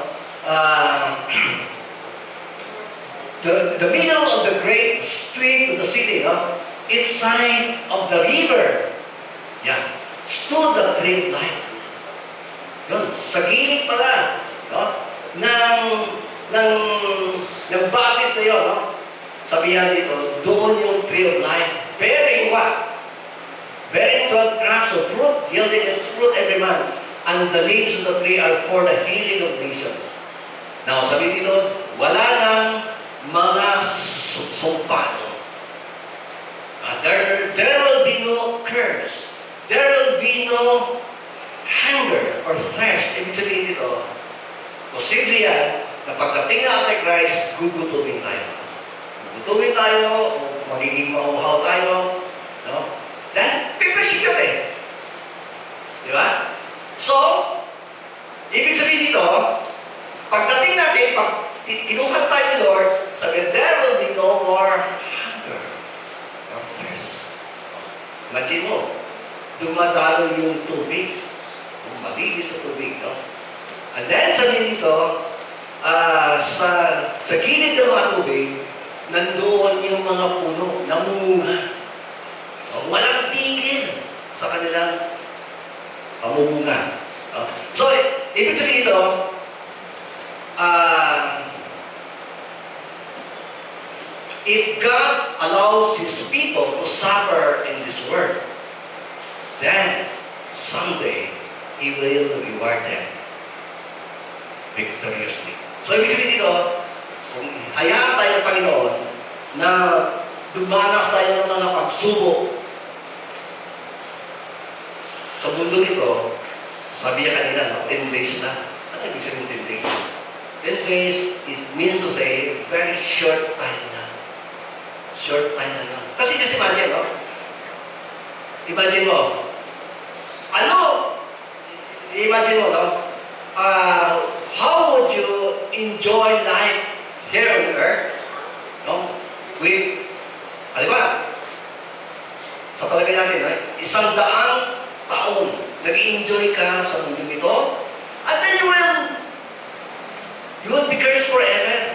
The middle of the great street of the city, no? Each side of the river, yeah, stood the tree of life. Yun, sa gilid pala, no? ng baptist na yun, no? Sabi yan dito, doon yung tree of life, bearing what? Bearing 12 crops of fruit, yielding its fruit every month, and the leaves of the tree are for the healing of nations. Now, sabi dito, wala nang mga sumpano. There will be no curse. There will be no hunger or thirst. Ibig sabihin dito, posible yan na pagdating na Antichrist, gugutumin tayo. Gugutumin tayo, o magiging mauhaw tayo. No? Then, pipersecute eh. Di ba? So, ibig sabihin dito, pagdating natin, pag tinuhan tayo ni Lord, sabi, there will be no more hunger or thirst. Imagine mo, dumadalo yung tubig, malinis sa tubig, no? And then, sabi dito, sa gilid ng mga tubig, nandoon yung mga puno, namunga. Walang tigil sa kanilang pamumunga. So, ibig sabihin dito, if God allows His people to suffer in this world, then someday He will reward them victoriously. So, ibig sabihin dito, kung hayaan tayo ng Panginoon na dumanas tayo ng mga pagsubok sa mundo nito, sabi niya kanina, 10 days na. Ano ibig sabihin 10 days? 10 days, it means to say, very short time na. Short time na lang. Kasi just imagine, no? Imagine mo, imagine mo, no? How would you enjoy life here on earth? No? With, ba? Sa palagay natin, right? 100 taon, nag-enjoy ka sa mundo nito, and then you will be cursed forever.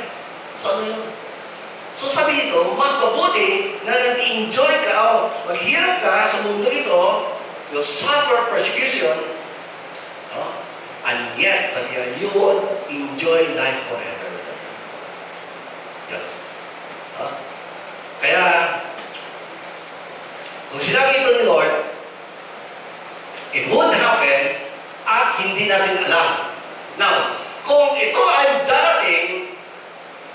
sabi dito, mas mabuti na nag-enjoy ka o maghirap ka sa mundo ito, you'll suffer persecution, no? And yet, sabi niya, you would enjoy life forever. Yan. No? Kaya, kung sinabi ito ni Lord, it would happen at hindi natin alam. Now, kung ito ay darating,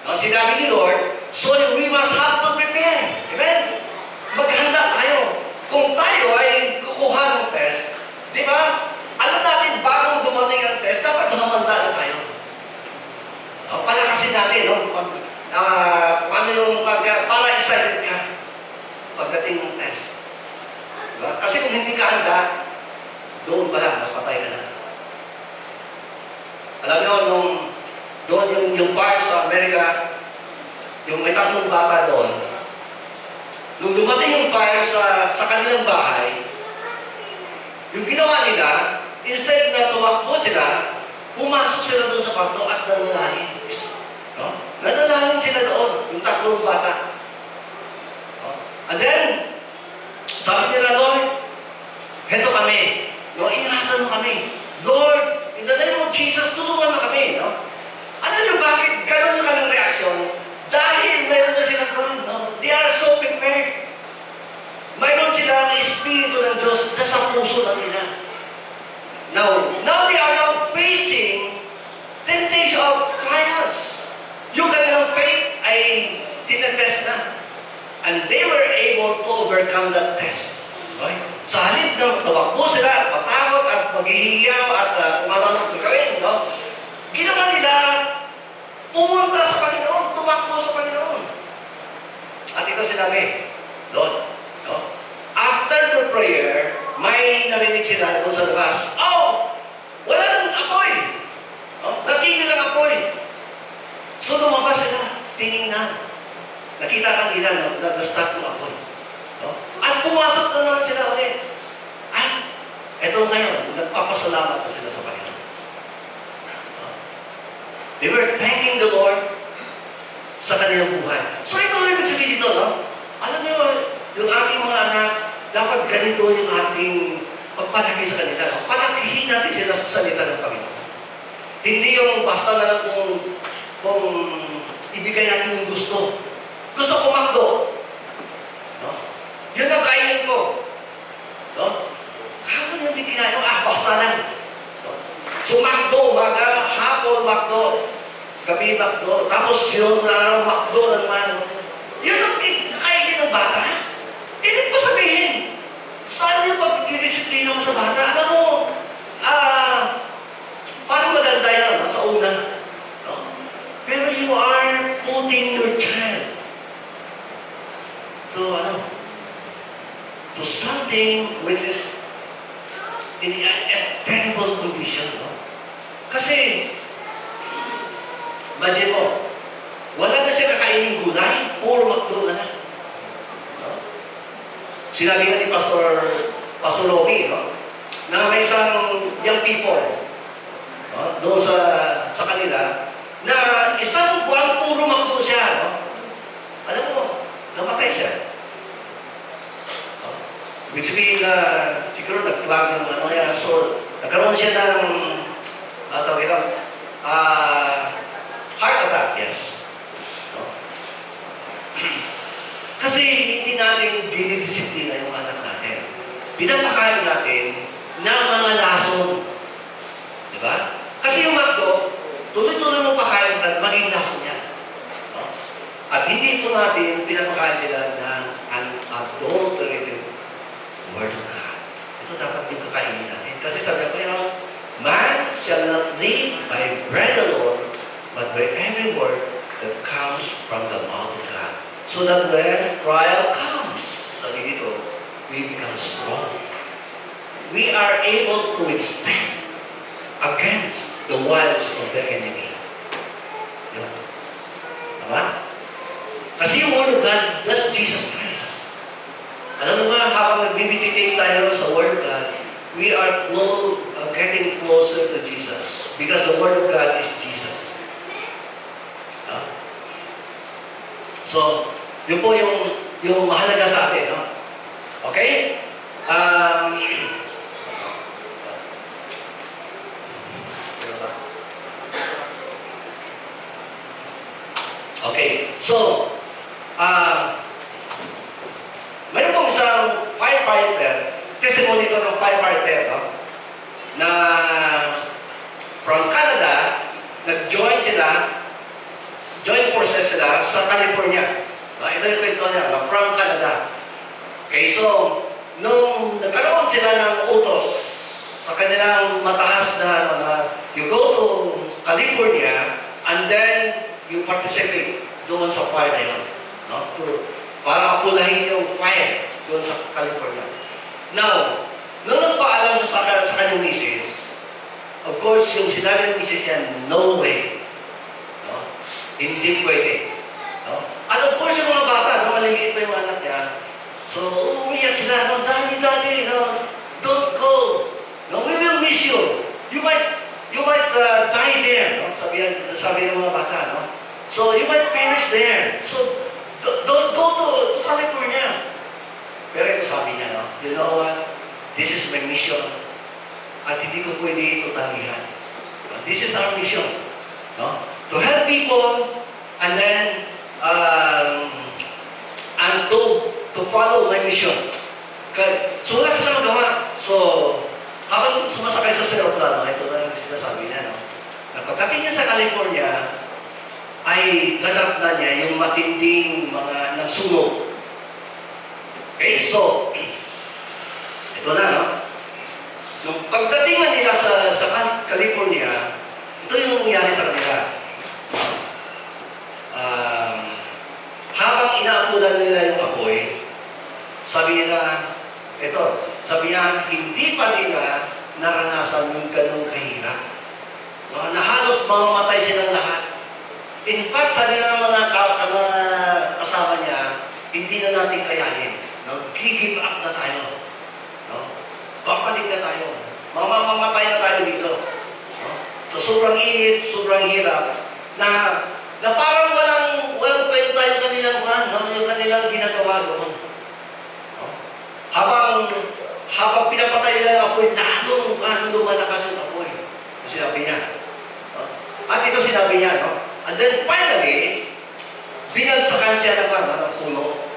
ang sinabi ni Lord, so we must have to prepare. Amen? Maghanda tayo. Kung tayo ay kukuha ng test, di ba? Alam natin, bago dumating ang test, dapat humanda na tayo. Palakasin natin, no? Kung ano yung para excited ka pagdating ng test. Diba? Kasi kung hindi ka handa, doon pa lang, napatay ka na. Alam nyo, doon yung part sa Amerika, yung may 3 bata doon, nung dumating yung fire sa kanilang bahay, yung ginawa nila, instead na tumakbo sila, pumasok sila doon sa kwarto at nanalangin. No? Nanalangin sila doon, yung 3 bata. No? And then, sabi nila, Lord, heto kami. No, ingatan mo kami. Lord, in the name of Jesus, tulungan mo kami. No? Alam niyo bakit ganun ka ng reaksyon? Dahil mayroon na silang doon. No? They are so prepared. Mayroon silang Espiritu ng Diyos na sa puso na nila. Now they are now facing temptation of trials. Yung kanilang faith ay tinetest na. And they were able to overcome that test. Okay? Sa halip na tumakbo sila at matakot at maghihiyaw at kung ano gagawin, no? Ginawa nila, pumunta sa Panginoon, tumakbo sa Panginoon. At ito sinabi, Lord, no? After the prayer, may narinig sila doon sa labas, oh! Wala nang apoy! No? Natigil ang apoy. So lumabas sila, tinignan. Nakita ka nila, no? Na-start yung apoy. No? At pumasok na naman sila ulit. At eto ngayon, nagpapasalamat na sila sa Panginoon. No? They were thanking the Lord sa kanilang buhay. So ito yung ibig sabihin dito, no? Alam niyo, yung ating mga anak, dapat ganito yung ating pagpalaki sa kanila. No? Palakihin natin sila sa salita ng Panginoon. Hindi yung basta na lang kung ibigay natin yung gusto. Gusto ko makdo. No? Yun ang kainin ko. No? Kapag hindi kinain mo, basta lang. So, makdo, umaga, hapon, makdo, gabi, makdo, tapos yun na makdo na naman. Yun ang kainin ng bata. Ibig mo sabihin, saan yung pagdidisiplina mo sa bata? Alam mo, parang maganda yan sa una. No? Pero you are putting your child to something which is in a terrible condition. No? Kasi, imagine mo, wala na siya kakainin gulay, puro makdo na. No? Sinabi nga ni Pastor Rocky, no? Na may isang young people, no? Doon sa kanila, na isang buwan puro makdo siya. No? Alam mo, namatay siya. No? Ibig sabihin na siguro nag-plug ng ano yan. So, nagkaroon siya ng heart attack, yes. No? Kasi hindi natin dinidisiplina yung anak natin. Pinapakain natin ng mga lason. Di ba? Kasi yung makdo, tuloy-tuloy mo pakain sa kanila, maging lason yan. No? At hindi po natin pinapakain sila ng unadulterated Word of God. Ito dapat yung kakainin natin. Kasi sabi ko, man shall not live by bread alone, but by every word that comes from the mouth of God. So that when trial comes, sabi dito, we become strong. We are able to withstand against the wiles of the enemy. Diba? Diba? Kasi yung Word of God, that's Jesus Christ. Alam mo ba, habang nag-meditate tayo sa Word of God, we are getting closer to Jesus. Because the Word of God is Jesus. Huh? So, Yun po yung mahalaga sa atin, no? Okay? Okay, so, mayroon pong isang firefighter, testimony ito ng firefighter, no? Na from Canada, nag-join forces sila sa California. Ito yung kwento niya, no? From Canada. Okay, so, nung nagkaroon sila ng utos sa kanilang mataas na you go to California and then you participate doon sa fire na yun. No? Para apulahin yung fire doon sa California. Now, nung nagpaalam sa kanyang misis, of course, yung sinabi ng misis niya, no way. No? Hindi pwede. No? At of course, yung mga bata, no, maliliit pa yung anak niya, so, umiyak sila, no, daddy, no, don't go. No, we will miss you. You might die there, no? Sabi ng mga bata, no? So, you might perish there. So, don't go to California. Pero ito sabi niya, no? You know what? This is my mission. At hindi ko pwede ito tanggihan. No? This is our mission. No? To help people and then and to follow my mission. Okay. So, wala sila magawa. So, habang sumasakay sa aeroplano, ito na yung sinasabi niya, no? Pagdating niya sa California, ay nadarapnan niya yung matinding mga nagsunog. Okay, so, ito na, no? Nung pagdating na nila sa California, ito yung nangyari sa kanila. Habang inaapulan nila yung apoy, sabi niya, hindi pa nila naranasan yung ganong kahirap. No, na halos mamamatay silang lahat. In fact, sabi ng mga kasama niya, hindi na natin kayanin. No? Give up na tayo. No? Babalik na tayo. Mamamatay na tayo dito. No? So, sobrang init, sobrang hirap, na parang walang kwenta yung kanilang ginagawa doon. No? Habang pinapatay nila ang apoy, lalong lumalakas yung apoy. Sinabi niya. No? At ito sinabi niya, no? And then finally, binagsakan siya ng puno.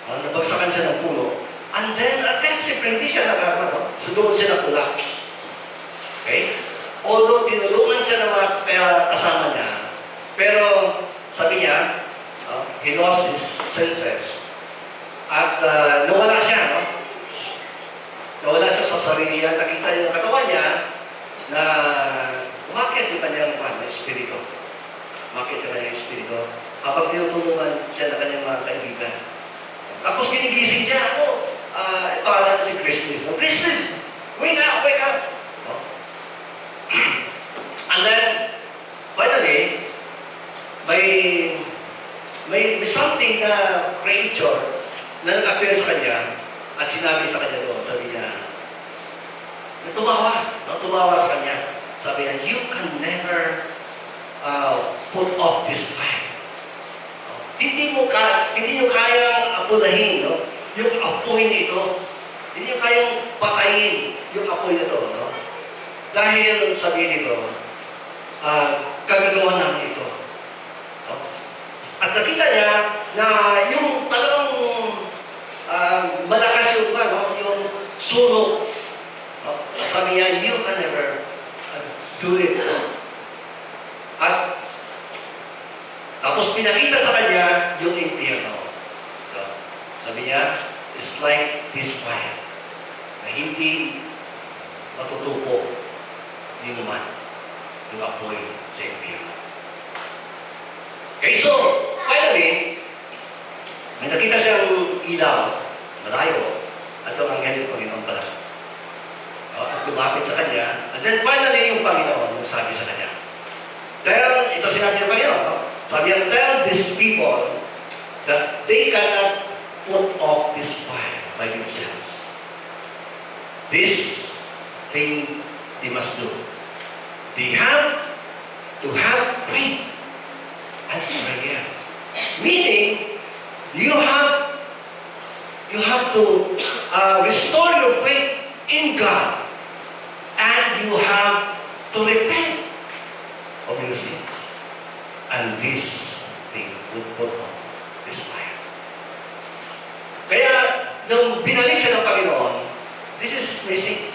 Nabagsakan siya ng puno. And then, siyempre, hindi siya no? So doon siya na-collapse. Okay? Although tinulungan siya ng mga kasama niya, pero sabi niya, he lost his senses. At nawala siya, no? Nawala siya sa sarili niya. Nakita niya yung katawan niya na umakit yung kanyang espiritu. Umakit yung kanyang espiritu. Habang tinutulungan siya ng kanyang mga kaibigan. Tapos ginigising siya, pangalan si Christmas. No? Christmas! Wake up! Wake up! No? And then, finally, may something na creature na nag-appear sa kanya at sinabi sa kanya doon, sabi niya, tumawa sa kanya. Sabi niya, you can never put off this fire. Hindi nyo kayang apulahin, no? Yung apoy nito. Hindi nyo kayang patayin yung apoy nito, no? Dahil sabi nito, kagagawa namin ito. No? At nakita niya na yung talagang malakas yung, yung sunog. No? Sabi niya, you can never do it. No? At tapos pinakita sa kanya yung impyerno. No? Sabi niya, it's like this fire na hindi matutupo ni naman yung apoy sa impyerno. Okay, so, finally, may nakita siyang ilaw, malayo, at ang anghel ng Panginoon pala. At lumapit sa kanya, and then finally, yung Panginoon nagsabi sa kanya, ito sinabi ng Panginoon, no? Sabi niya, tell these people that they cannot put off this fire by themselves. This thing they must do. They have to have faith and prayer. Meaning, You have to restore your faith in God, and you have to repent of your sins. And this thing would put on this fire. Kaya, nung binalik siya ng Panginoon, this is his message.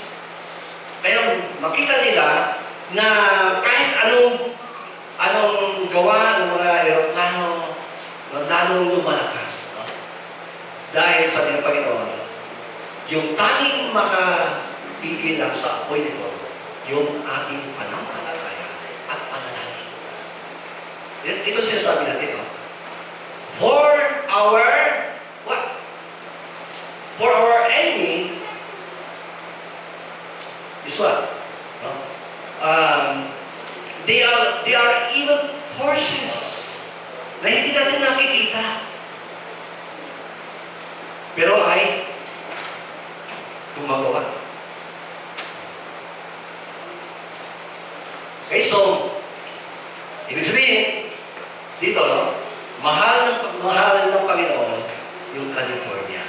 Kaya makita nila na kahit anong gawa ng mga eroplano, lalong lumalakas. No? Dahil sa ng Panginoon, yung tanging makapigil lang sa apoy nito, yung ating pananampalataya at panalangin. Ito siya sabi natin, no? For our enemy is what? No? They are evil forces na hindi natin nakikita. Pero ay gumagawa. Okay, so, ibig sabihin, dito, no? Mahal ng Panginoon yung California.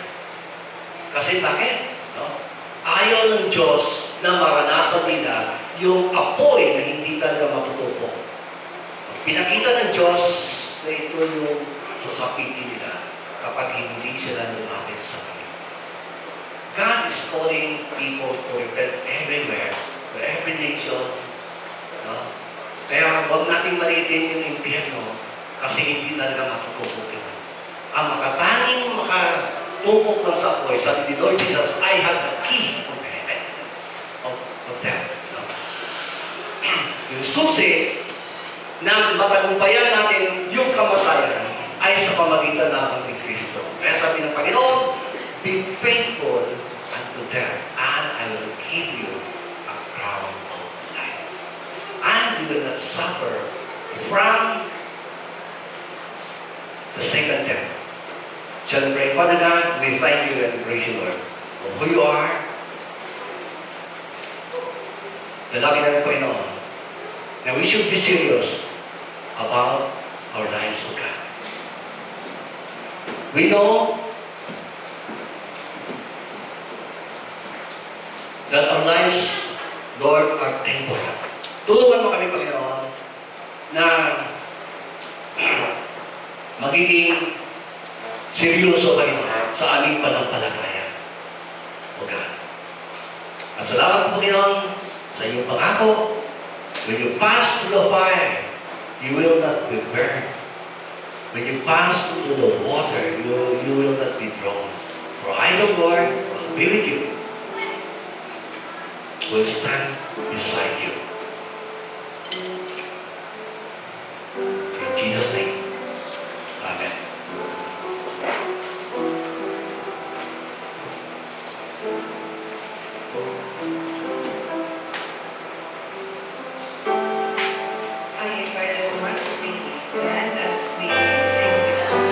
Kasi bakit? No? Ayaw ng Diyos na maranasan nila yung apoy na hindi talaga matutupo. Pinakita ng Diyos na ito yung sasapitin nila kapag hindi sila lumapit sa Panginoon. God is calling people to repent everywhere, to every nation. No? Kaya huwag nating maliitin yung impyerno kasi hindi talaga matutupok yun. Ang makatanging makatupok ng sa apoy, sabi ni Lord Jesus, I have the key of heaven, of death. No? Yung susi na matagumpayan natin yung kamatayan ay sa pamagitan naman ni Kristo. Kaya sabi ng Panginoon, be faithful unto death, and I will give you a crown of life. And you will not suffer from the second death. Shall we pray? Father God, we thank you and praise you, Lord, for who you are. Dalangin namin, Panginoon, na we should be serious about our lives, O God. We know that our lives, Lord, are temporal. Tulungan mo kami, Panginoon, na magiging seryoso, Panginoon, sa aming panampalataya. O God. At salamat po, Panginoon, sa iyong pangako. When you pass through the fire, you will not be burned. When you pass through the water, you will not be drowned. For I, the Lord, will be with you. Will stand beside you. In Jesus' name. Amen. I invite everyone to please stand as we sing this song.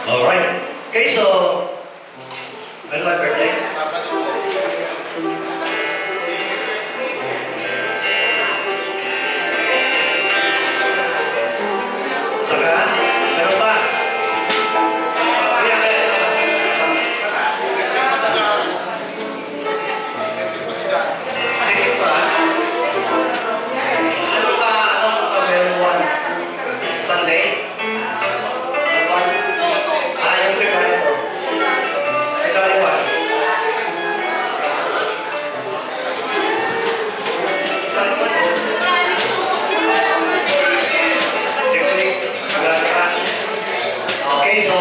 Alright. Okay, so, when my birthday? Saka, meron pa? Next pa? Ano pa, meron one? Sunday? One? Yung kaya ko. Ito yung one. Next week, maganda ka. Okay, so,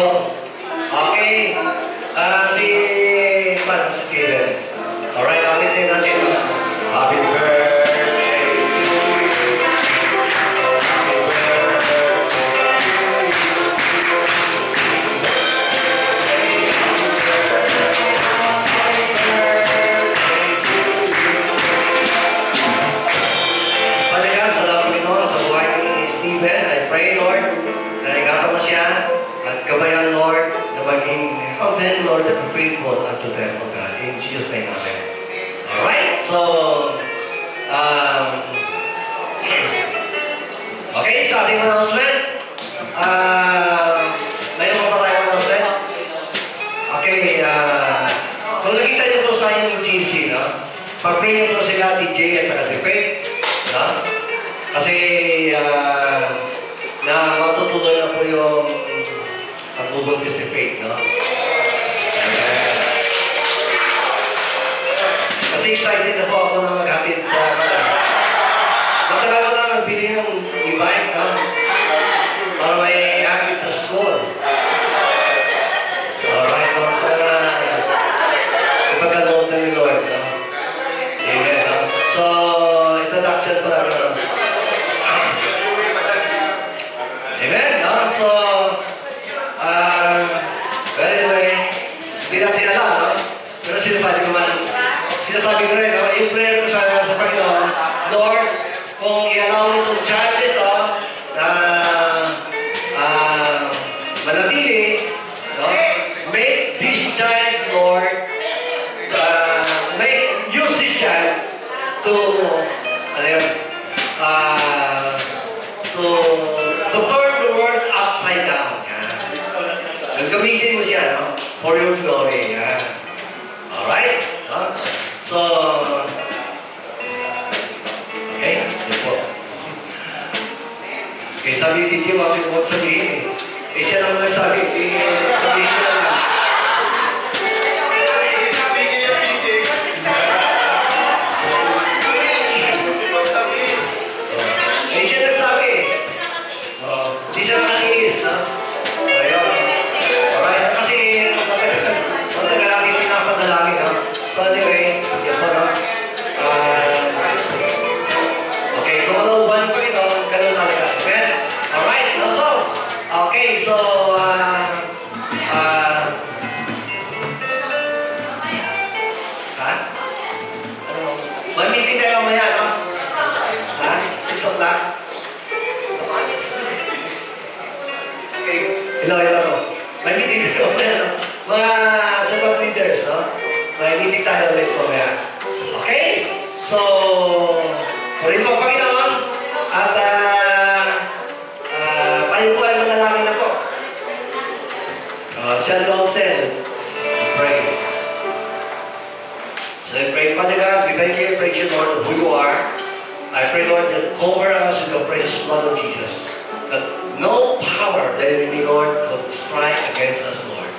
okay. Si Steven. Alright, happy day natin. Happy birthday to you. Happy Panagan, salamat Panginoon sa buhay ni Steven. I pray, Lord, na igata mo siya at gabayan, Lord, na maging humble, Lord, at faithful unto them, O God. In Jesus' name, Amen. Alright, so, okay, sa ating announcement, mayroon pa tayong announcement? Okay, kung nakita niyo po sa inyong GC, no? Pag-pray niyo po sila, DJ at saka si Faith, no? Kasi, na matutuloy na po yung pagbubuntis ni Faith, no? Kasi excited na po ako na maghatid sa kanila. Matagal ko na nagbili ng e-bike, no? Para may hatid sa school. Alright, no? Sana ipagkaloob na ni Lord, no? Amen, no? So, introduction pa lang, no? Amen, no? So, well, anyway, hindi natin alam, no? Pero sinasabi ko rin, no? Yung prayer ko sa Panginoon, Lord, kung i-allow mo itong child ito na manatili, no? Make this child, Lord, use this child to, ano yun, to turn the world upside down. Yan. Gamitin mo siya, no? For your glory. Yan. Alright? No? So, okay? Yun po. Okay, sabi ni Titi, huwag sabihin eh. Siya naman nagsabi, sabihin ko lang. Siya nagsabi eh. Hindi siya nakikinis, no? Ayun. Alright, kasi matagal natin yung pinapadalangin, no? So anyway, yan po, no? Okay, kung malauban pa ito, ganun talaga. Amen? Alright, so, okay, so, may meeting tayo mamaya, no? 6 o'clock? Okay, hello. May meeting tayo mamaya, no? Mga support leaders, no? May meeting tayo ulit mamaya. Okay? So, purihin mo Panginoon at tayo po ay manalangin na po. Shall we all stand and pray? So I pray, Father God, we thank you and praise you, Lord, who you are. I pray, Lord, that cover us with the precious blood of Jesus. That no power that is in me, Lord, could strike against us, Lord.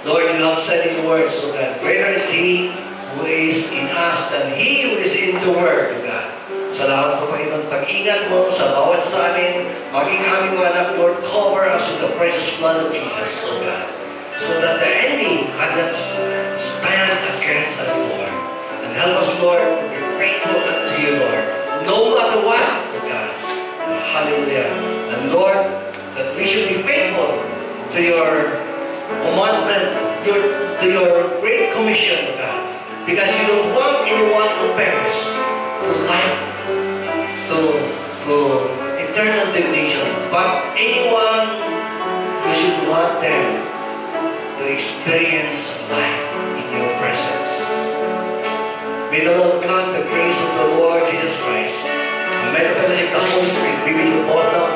Lord, you have said in your word, so that greater is He who is in us than He who is in the world, O God. Salamat po, Panginoon, pag-ingat mo sa bawat sa amin, maging aming mga anak, Lord, cover us with the precious blood of Jesus, O God. So that the enemy cannot stand against us, Lord. And help us, Lord, to be faithful unto you, Lord. No matter what, O God. Hallelujah. And Lord, that we should be faithful to your commandment, to your great commission, O God. Because you don't want anyone to perish, to life, to eternal damnation. But anyone, you should want them experience life in your presence. May the Lord grant the grace of the Lord Jesus Christ, and may the fellowship of the Holy Spirit be with you all now